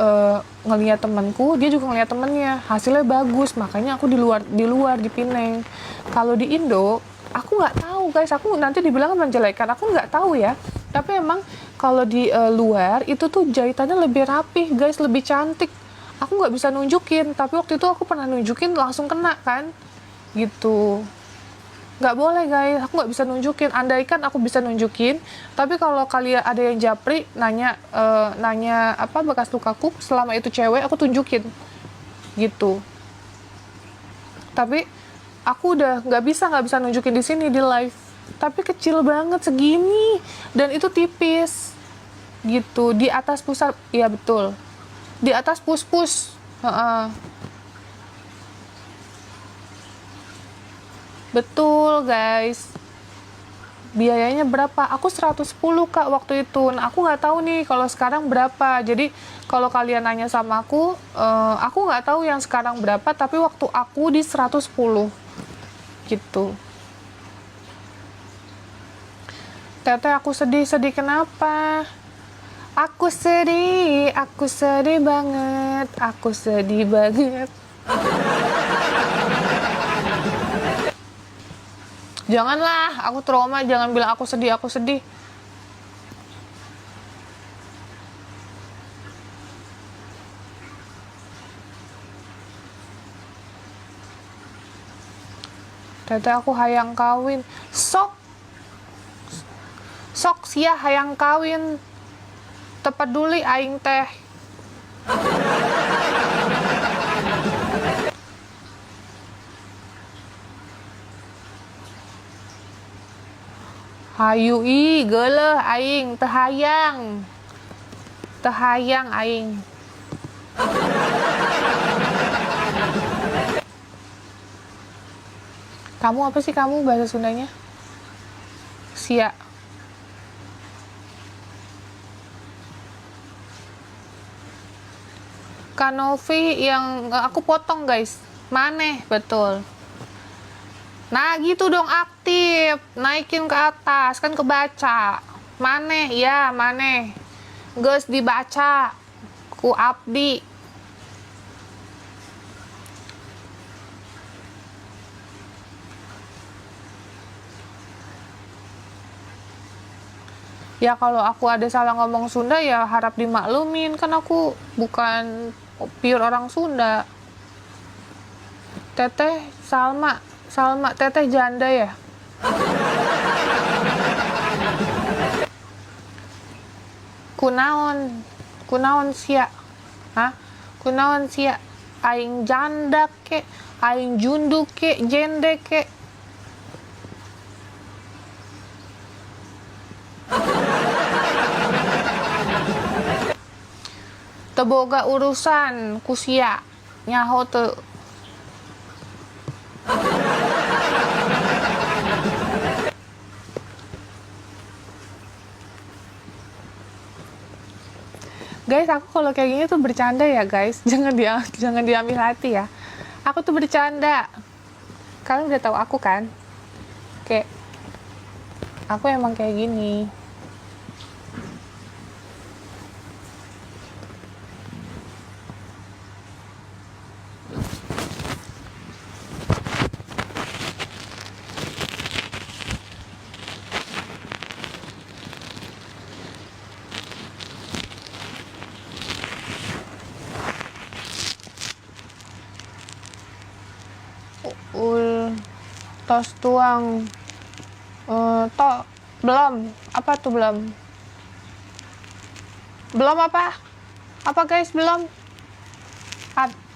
ngelihat temanku, dia juga ngelihat temennya, hasilnya bagus, makanya aku di luar di Pineng. Kalau di Indo aku nggak tahu, guys. Aku nanti dibilang menjelekan, aku nggak tahu ya. Tapi emang kalau di luar itu tuh jahitannya lebih rapih, guys, lebih cantik. Aku nggak bisa nunjukin, tapi waktu itu aku pernah nunjukin langsung kena kan, gitu. Nggak boleh, guys, aku nggak bisa nunjukin. Andaikan aku bisa nunjukin, tapi kalau kalian ada yang japri nanya apa bekas lukaku, selama itu cewek aku tunjukin, gitu. Tapi aku udah nggak bisa nunjukin di sini di live. Tapi kecil banget segini dan itu tipis, gitu. Di atas pusat, iya betul. Di atas pus-pus. Betul, guys. Biayanya berapa? Aku 110, Kak, waktu itu. Nah, aku nggak tahu nih kalau sekarang berapa. Jadi kalau kalian nanya sama aku nggak tahu yang sekarang berapa, tapi waktu aku di 110 gitu. Teteh, aku sedih kenapa? Aku sedih banget, aku sedih banget. Janganlah, aku trauma, jangan bilang aku sedih. Teteh, aku hayang kawin. Sok sia hayang kawin. Tepeduli aing teh. Hayu geuleuh aing teu hayang aing. Kamu apa sih kamu bahasa Sundanya? Sia. Kanovi yang aku potong, guys. Maneh, betul. Nah, gitu dong, aktif. Naikin ke atas, kan kebaca. Maneh, ya, maneh. Geus dibaca ku abdi. Ya kalau aku ada salah ngomong Sunda ya harap dimaklumin, kan aku bukan pure orang Sunda. Teteh Salma, teteh janda ya? Kunaon sia? Hah? Kunaon sia? Aing janda ke, aing jundu ke, jende ke. Teboga urusan kusia nyaho teu. Guys, aku kalau kayak gini tuh bercanda ya guys, jangan diambil hati ya. Aku tuh bercanda. Kalian udah tahu aku kan? Kayak aku emang kayak gini. Tos tuang belum apa tuh belum apa guys belum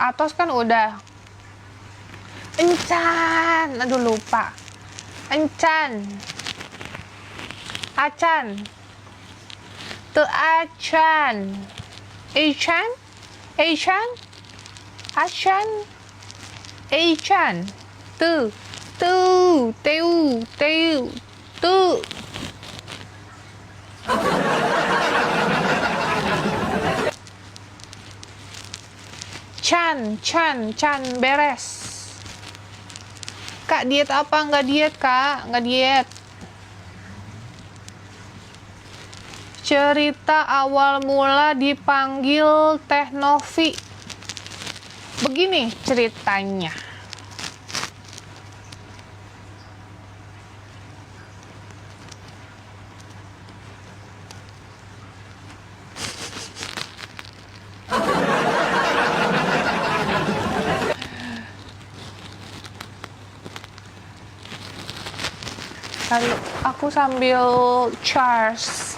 atos kan udah encan, aduh lupa, encan acan te acan echan acan echan tu teu tu. Chan beres. Kak diet apa? Nggak diet kak, nggak diet. Cerita awal mula dipanggil Teh Novi. Begini ceritanya. Lalu aku sambil charge.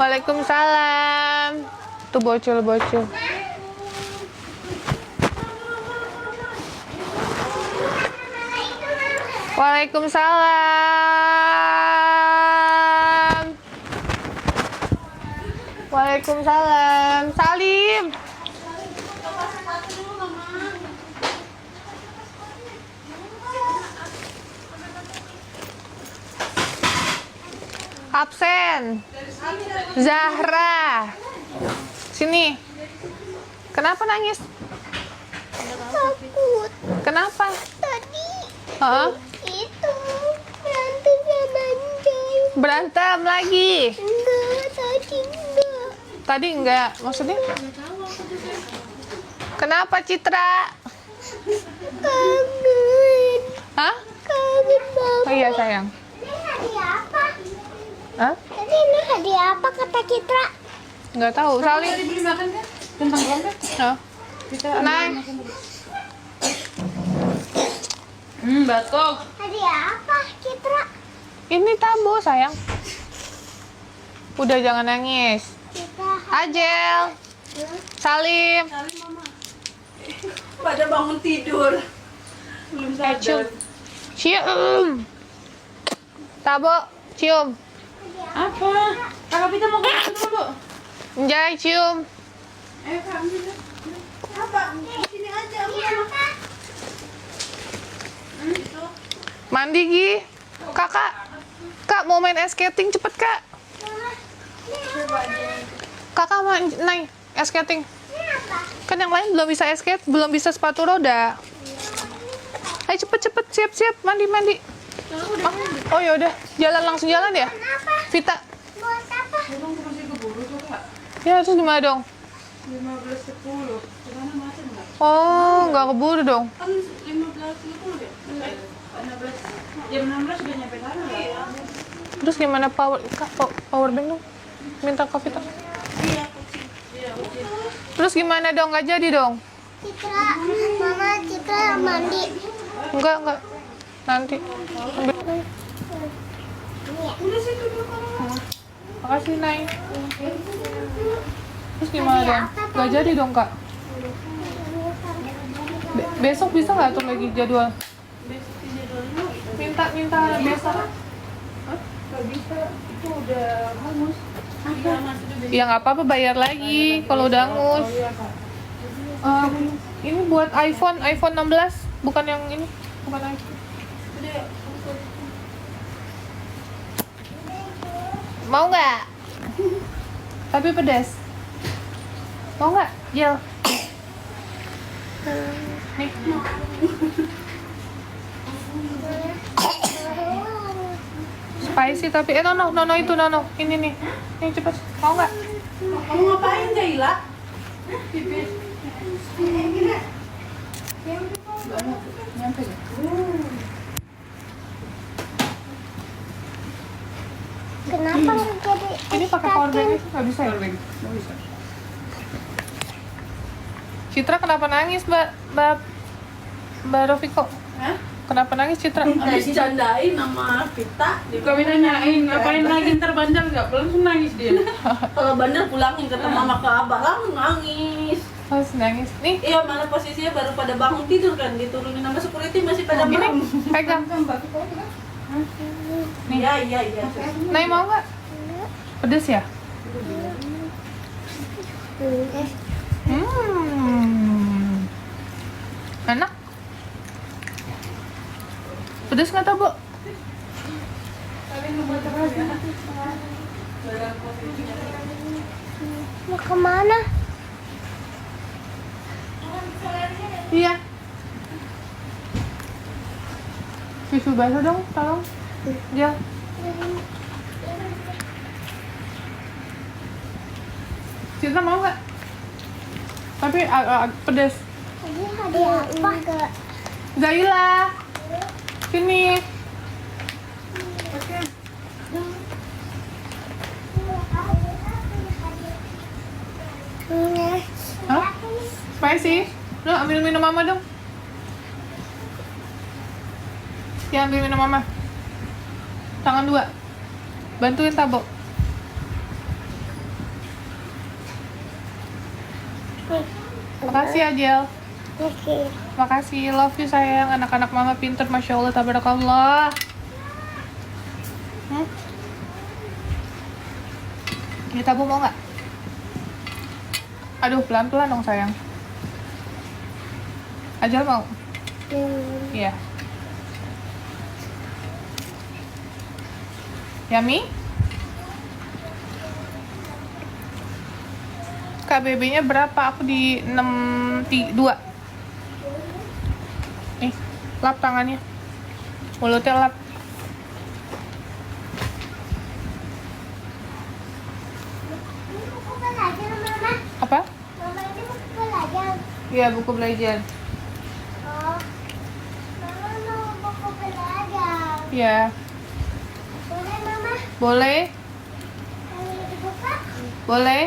Waalaikumsalam. Tuh bocil. Waalaikumsalam. Salim. Absen. Zahra. Sini. Kenapa nangis? Takut. Kenapa? Tadi Hah? itu berantem sama Anjay. Berantem lagi? Enggak, tadi enggak. Tadi enggak. Maksudnya? Kenapa Citra? Kangen. Hah? Kangen banget. Oh iya sayang. Ini hadiah apa? Hah? Tadi ini hadiah apa kata Citra? Nggak tahu. Salim. Tadi beli makan kan? Kentang goreng kan? Hah? Kita ambil Nah. makan dulu. Batuk. Hadiah apa Citra? Ini tabo sayang. Udah jangan nangis. Citra. Ajel. Salim. Salim mama. Pada bangun tidur. Belum sadar. Cium. Tabo. Cium. Apa? Kakak Pita mau ke dulu, Bu. Njai cium. Kak ambil. Apa? Di sini aja. Mandi Gi. Kak mau main ice skating cepet kak. Kakak mau naik ice skating. Kan yang lain belum bisa ice skate, belum bisa sepatu roda. Ayo cepet siap mandi. Oh ya udah langsung jalan ya. Vita. Buat apa? Emang masih keburu tuh, Kak. Ya terus gimana dong? 15.10. Kemana macet nggak? Oh, nggak keburu dong. Kan 15.30 ya? 16. Jam 16 udah nyampe sana lah. Terus gimana power bank dong? Minta Kak Vita. Iya, kucing. Iya, kucing. Terus gimana dong? Nggak jadi dong? Citra, Mama Citra mandi. Enggak. Nanti. Udah sih duduk kamu. Makasih, Nay. Terus gimana dong? Nggak jadi dong, Kak? Besok bisa nggak atur lagi jadwal? Besok jadwalnya Minta besok. nggak bisa. Itu udah hangus. Iya, masih udah Ya nggak apa-apa, bayar lagi kalau udah angus. iya, Kak. Ini buat iPhone 16, bukan yang ini, bukan iPhone. Udah. Mau nggak? Tapi pedas. Mau nggak, Jel? Nih. Spicy tapi no itu ini nih. Ini cepet. Mau nggak? Kamu ngapain, Jaila? Pipis. Nyampe ya? Kenapa jadi Ini pakai power bank itu nggak bisa ya? Nggak bisa. Citra kenapa nangis, Mbak Rofiko? Hah? Kenapa nangis Citra? Habis dicandain sama Vita, kami nanyain ngapain lagi ntar bandar nggak, langsung nangis dia. Kalau bandar pulangin kata mama ke abah, langsung nangis. Harus nangis. Nih, Iya, malah posisinya baru pada bangun tidur kan, diturunin sama security masih pada ini merem. pegang. Nih. Iya. Nay mau nggak? Pedes ya? Enak. Pedes nggak tuh, Bu? mau kemana? Iya. Tisu basah dong, tolong. Ya. Citra mau nggak? Tapi agak pedes. Tadi hadiah apa? Zaila, sini. Hah? Spicy? Lo ambil minum mama dong. Ya, ambil minum mama. Tangan dua. Bantuin Tabo. Makasih ya, Jel. Oke. Makasih, love you sayang. Anak-anak mama pinter, Masya Allah, tabarakallah. Ini Tabo mau nggak? Aduh, pelan-pelan dong sayang. Ajal mau? Iya. Yummy? KBB-nya berapa? Aku di 62. Nih, lap tangannya. Mulutnya lap. Ini buku belajar, Mama. Apa? Mama, ini buku belajar. Iya, buku belajar. Oh. Mama mau buku belajar. Iya. Boleh, Mama? Boleh? Kalau dibuka? Boleh?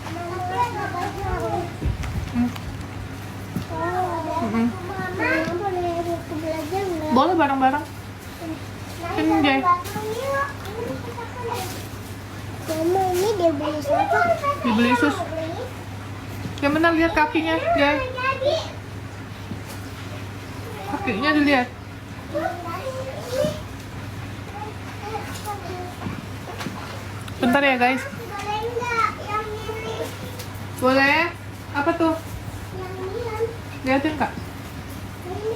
Mama nggak baca. Hmm. Mm-mm. Mama, boleh buku belajar nggak? Boleh bareng-bareng. Sini, Jay. Mama, ini dia beli siapa? Dibeli sus. Yang benar lihat kakinya, Jay. Kakinya dilihat. Bentar ya, guys. Boleh nggak yang ini? Boleh? Apa tuh? Yang ini. Liatin, Kak. Ini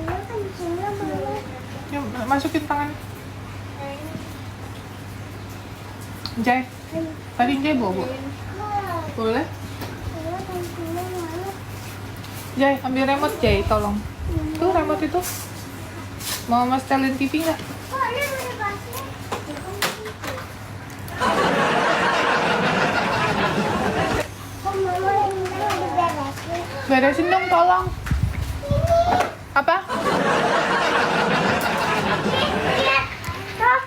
kan semua Mama. Yuk, masukin tangan. Jay. Tadi Jay bawa, Bu. Boleh? Mama kan semua Mama. Jay, ambil remote, Jay, tolong. Tuh, remote itu. Mau Mas setelin TV nggak? Kok ini udah basah? Kok Mama yang bilang diberesin. Beresin dong, tolong. Apa? Lihat. Tuh.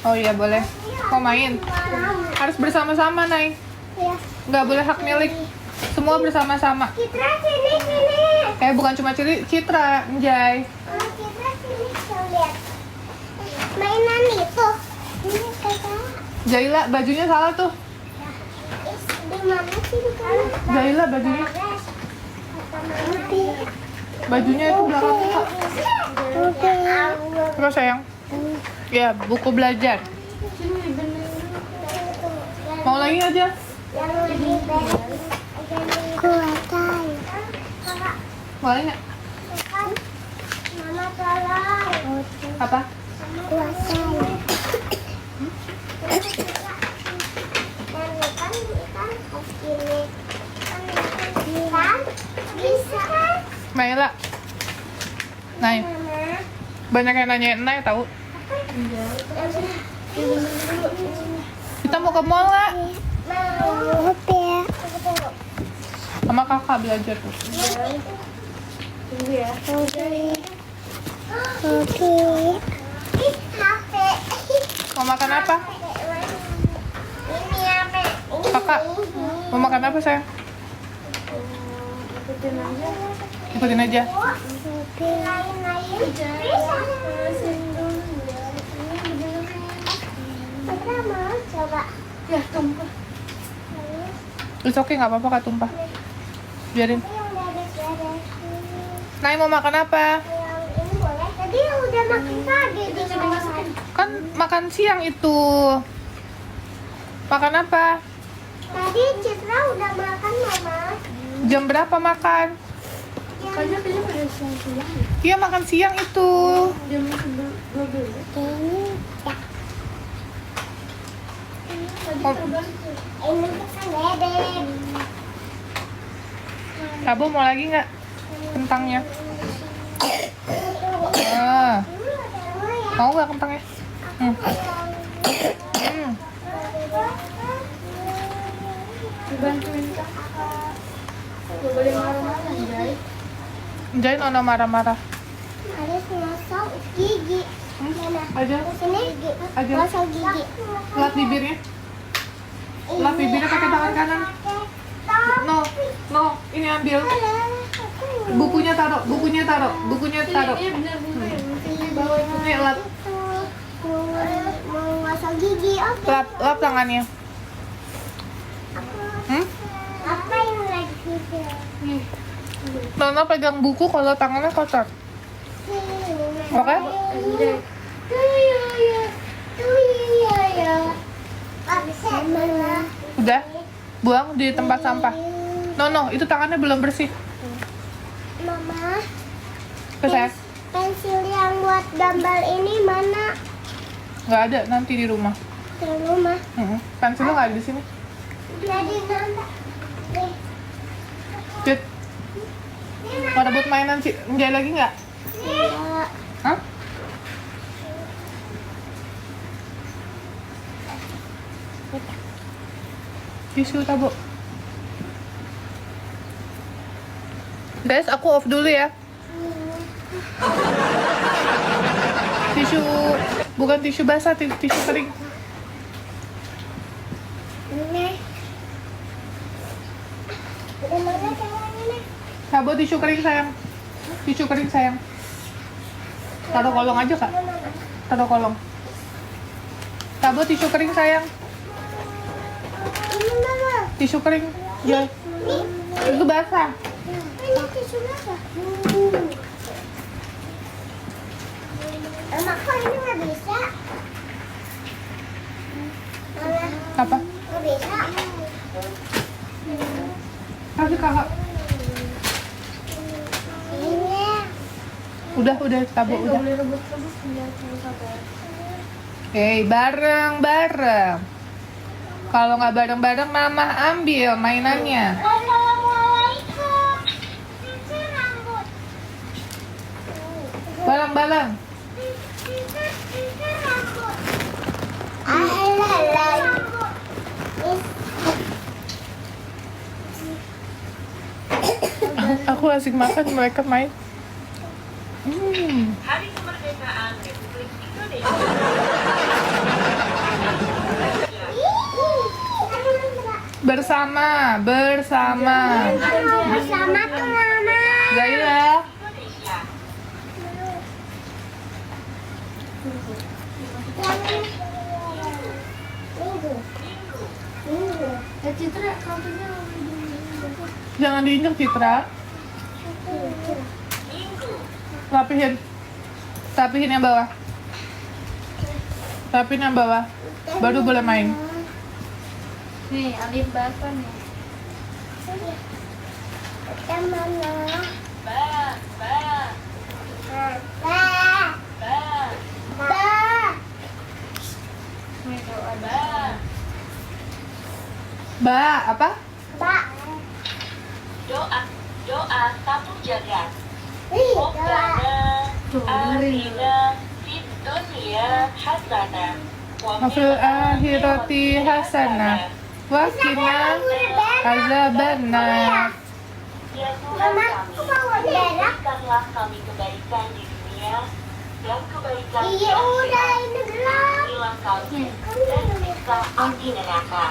Oh iya, boleh. Mau main? Harus bersama-sama, Nay. Ya. Nggak boleh hak milik. Semua bersama-sama. Citra sini. Bukan cuma Citra, Njay. Oh, Citra sini. Tuh, lihat. Mainan itu. Ini kakak. Jaila, bajunya salah tuh. Di mana sih di sana? Jaila, bajunya. Oke. Bajunya itu belakangnya, Kak. Oke. Terus sayang. Ya, buku belajar. Mau lagi aja? Yang lebih baik. Kuatan. Boleh nggak? Mama tolong. Apa? Kuatan. Dan ikan segini. Ikan bisa. Maila. Nay, Mama. banyak yang nanyain Nay tahu. Kita mau ke mall nggak? Mau. Oke. Sama kakak belajar tuh. Oke. Oke. HP. Mau makan apa? Ini apa? Kakak, mau makan apa sayang? Ikutin aja. Oke. Lain-lain. Kita mau coba. Ya, tumpah. It's okay, nggak apa-apa Kak tumpah. Biarin. Yang udah beres-beres. Nay mau makan apa? Yang ini boleh. Tadi udah makan tadi di makan. Kan makan siang itu. Makan apa? Tadi Citra udah makan, Mama. Jam berapa makan? Kayaknya pada siang-siang. Iya makan siang itu. Jam 12. Ini ya. Oh, Ini bukan bebek. Sabu mau lagi nggak kentangnya? Ah, mau nggak kentangnya? Hmm. Hmm. Dibantuin Kak. Gak boleh marah-marah, Jai. Jai Nona marah-marah. Harus masuk gigi. Mana? Aja, Di sini Aja. masuk gigi. lap bibirnya. Lap bibirnya pakai tangan kanan. No, no, ini ambil. Bukunya taruh, bukunya taruh, bukunya taruh. Iya benar-benar. Mesti bawa itu. Nih lap, Mau masuk gigi, oke. lap tangannya. Hmm? Apa yang lagi video? Nona pegang buku kalau tangannya kotor. Oke? Udah, buang di tempat sampah. No, itu tangannya belum bersih. Mama, Ke saya, pensil yang buat gambar ini mana? nggak ada nanti di rumah. Di rumah. Pensilnya nggak ada di sini. Jadi nanda. Nih. Cit, mau rebut mainan sih? Njai lagi nggak? Ya. Hah? Tisu tabu. Guys, aku off dulu ya. Tisu, bukan tisu basah, tisu kering. Ini. Udah mana caranya nih? Sabo tisu kering sayang. Tisu kering sayang. Taruh kolong aja kak. Taruh kolong. Sabo tisu kering sayang. Ini mama. Tisu kering. Ya. Itu basah. Ini tisu apa? Mama kok ini nggak bisa? Mama Apa? nggak bisa. Kasih kakak. Ini. Udah Sabo Gak udah. boleh rebut-rebut senjata satu. Oke, bareng-bareng. Kalau nggak bareng-bareng, mama ambil mainannya. Assalamualaikum. Ini rambut. Bareng-bareng. Ini rambut. Aku asik makan, mereka main. Hari Kemerdekaan Republik Indonesia. Bersama. Bersama tuh mama. Zaira. Indonesia. Citra, kartunya Jangan diinjak, Citra. Minggu. Rapihin. Rapihin yang bawah. Rapihin yang bawah. Baru boleh main. Nih, Alif bahasa nih. kita mana? Ba, ba, Ba, ba, ba. Nih, doa. ba. Ba, apa? Ba. Doa, doa tabung jagat. Ih, doa. Rabbana atina fid dunya hasanah wa Wafil akhirati hasanah. Wakina azabannar. Ya Tuhan Mama, kami, aku bawa darah. berikanlah kami kebaikan di dunia dan kebaikan di Iya, udah akhirat. ini gelap. Hilang kami dan siksa api neraka.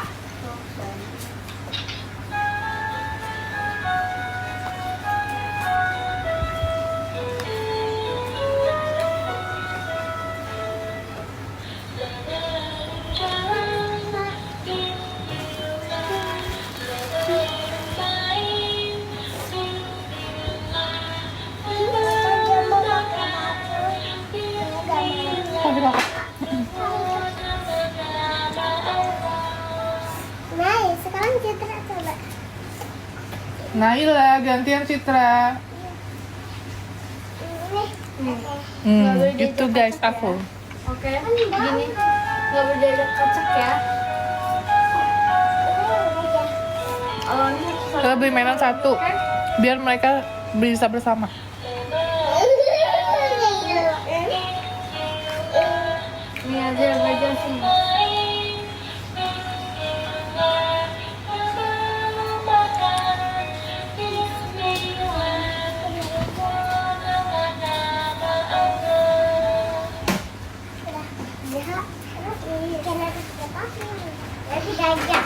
Kasih makan. Nah, sekarang Citra coba. Naila, gantian Citra. Ini. Itu guys aku. Oke, gini. Nggak boleh diajak kocak ya. Oh, ini harus Kita beli mainan satu. Biar mereka bisa bersama. ini aja belajar sini. Lagi gajah.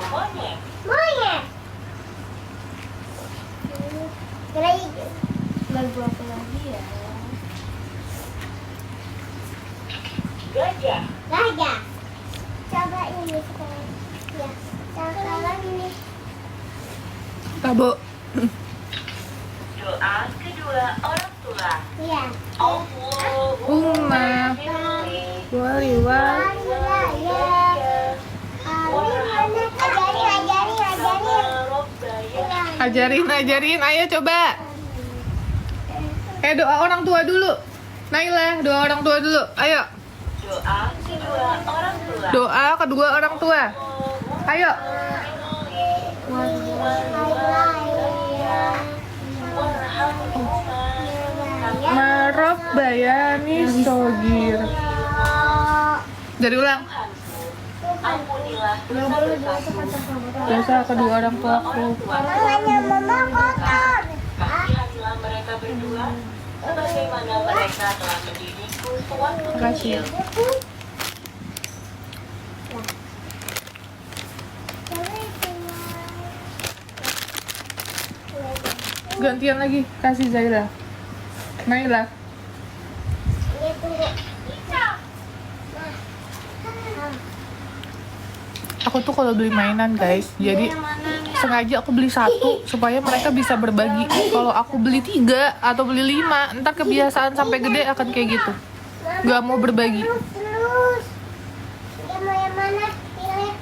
Monyet, Monyet. Lagu apa lagi ya? gajah, Gajah. Coba ini sekarang. Ya, sekarang ini. Tabu. doa kedua orang tua. Iya. Umma. Waliwa. Ajarin. Ayo coba. Doa orang tua dulu. Naila, doa orang tua dulu. Ayo. Doa kedua orang tua. Doa kedua orang tua. Ayo. Marof bayani sogir. Dari ulang. Ampunilah dosa-dosaku, Dosa kedua orang tuaku. Tangannya mama kotor. kasihanilah mereka berdua, sebagaimana mereka telah mendidikku sewaktu Makasih. kecil. Gantian lagi, kasih Zaira. Naila. Ini tunggu. Aku tuh kalau beli mainan guys, jadi sengaja aku beli satu supaya mereka bisa berbagi. Kalau aku beli 3 atau beli 5, ntar kebiasaan sampai gede akan kayak gitu. Gak mau berbagi. Terus. Dia mau yang mana? Pilih.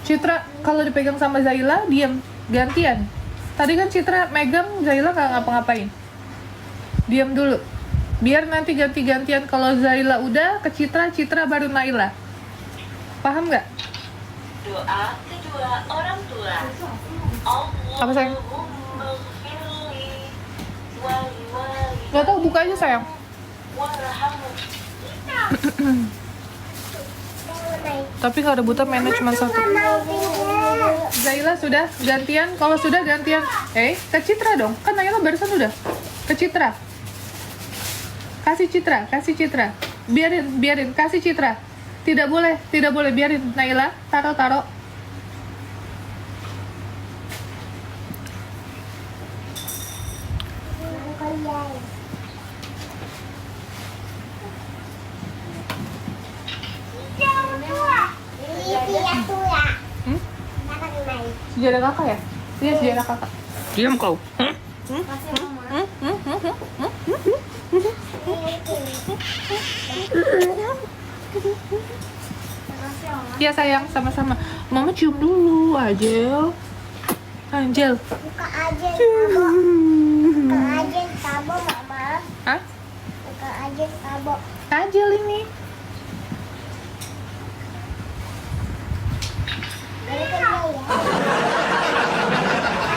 Citra kalau dipegang sama Zaila diam, gantian. Tadi kan Citra megang, Zaila gak ngapa-ngapain. Diam dulu. Biar nanti ganti-gantian, kalau Zaila udah ke Citra, Citra baru Naila. Paham nggak? Doa kedua orang tua. Apa, sayang? Allahumma ghfirli wali Gak tau, buka aja sayang. warhamhu Tapi kalau rebutan mainnya cuma satu. Zaila sudah gantian. Kalau sudah gantian, ke Citra dong. Kan Naila barusan udah ke Citra. Kasih Citra. Biarin, kasih Citra. Tidak boleh, biarin. Naila, taruh. Sejadah kakak ya? Iya, sejadah kakak. Diam kau. Iya sayang, sama-sama. Mama cium dulu, Angel. Buka aja tabo mama. Hah? Buka aja tabo. Angel ini. Ini kan ya.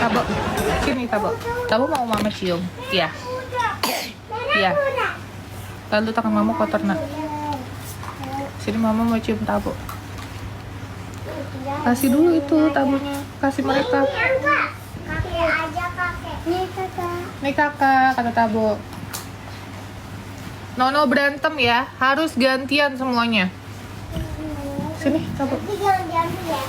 Tabo. Sini Tabo. Tabo mau mama cium. Iya. Iya. Lalu tangan mama kotor nak. Sini mama mau cium Tabo. Kasih dulu itu tabunya. Kasih mereka. Kakek aja kakek. Nih kakak, kata Tabo. Nono berantem ya. Harus gantian semuanya. Sini Tabo. Tapi jangan diambil ya.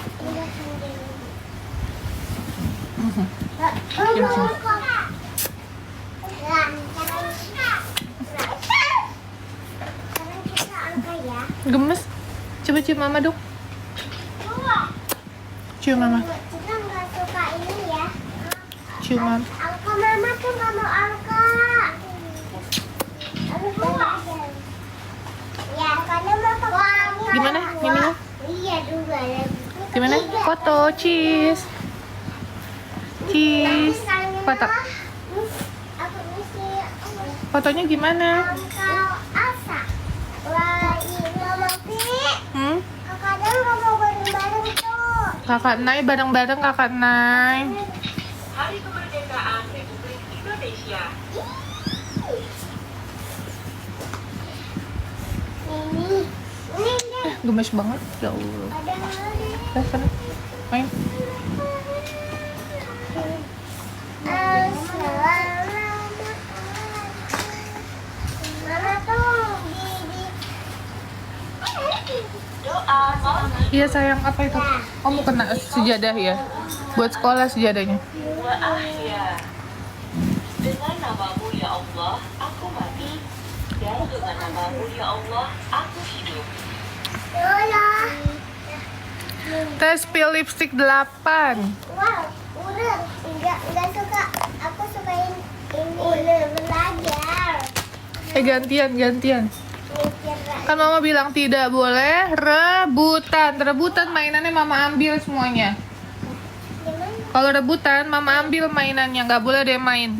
Sekarang kita angkat ya. Gemes. Coba cium mama dong. Cium mama. Kita nggak suka ini ya. Cium mama. Angka mama tuh nggak mau angka. Ya, karena mama angka. Gimana? Ininya? Iya juga ya. Gimana? Foto, cheese. Cheese. Foto. Aku misi Fotonya gimana? angka asa. Wah, ini mama Pi. Kadang nggak mau bareng-bareng tuh. Kakak Nay bareng-bareng Kakak Nay. Hari Kemerdekaan Republik Indonesia. Ini deh. Gemes banget. Ya Allah. Ada lagi. Sana. Main. Mama tuh Doa malam Iya sayang, apa itu? Oh mau kena sejadah ya? Buat sekolah sejadahnya. wa ahya. Dengan namamu ya Allah, aku mati. Dan dengan namamu ya Allah, aku hidup. Lola. Tes pil lipstick 8. Wow, ular. Enggak suka. Aku sukain ini. Ular belajar. Gantian. Kan mama bilang tidak boleh rebutan mainannya mama ambil semuanya. Kalau rebutan mama ambil mainannya, nggak boleh dia main.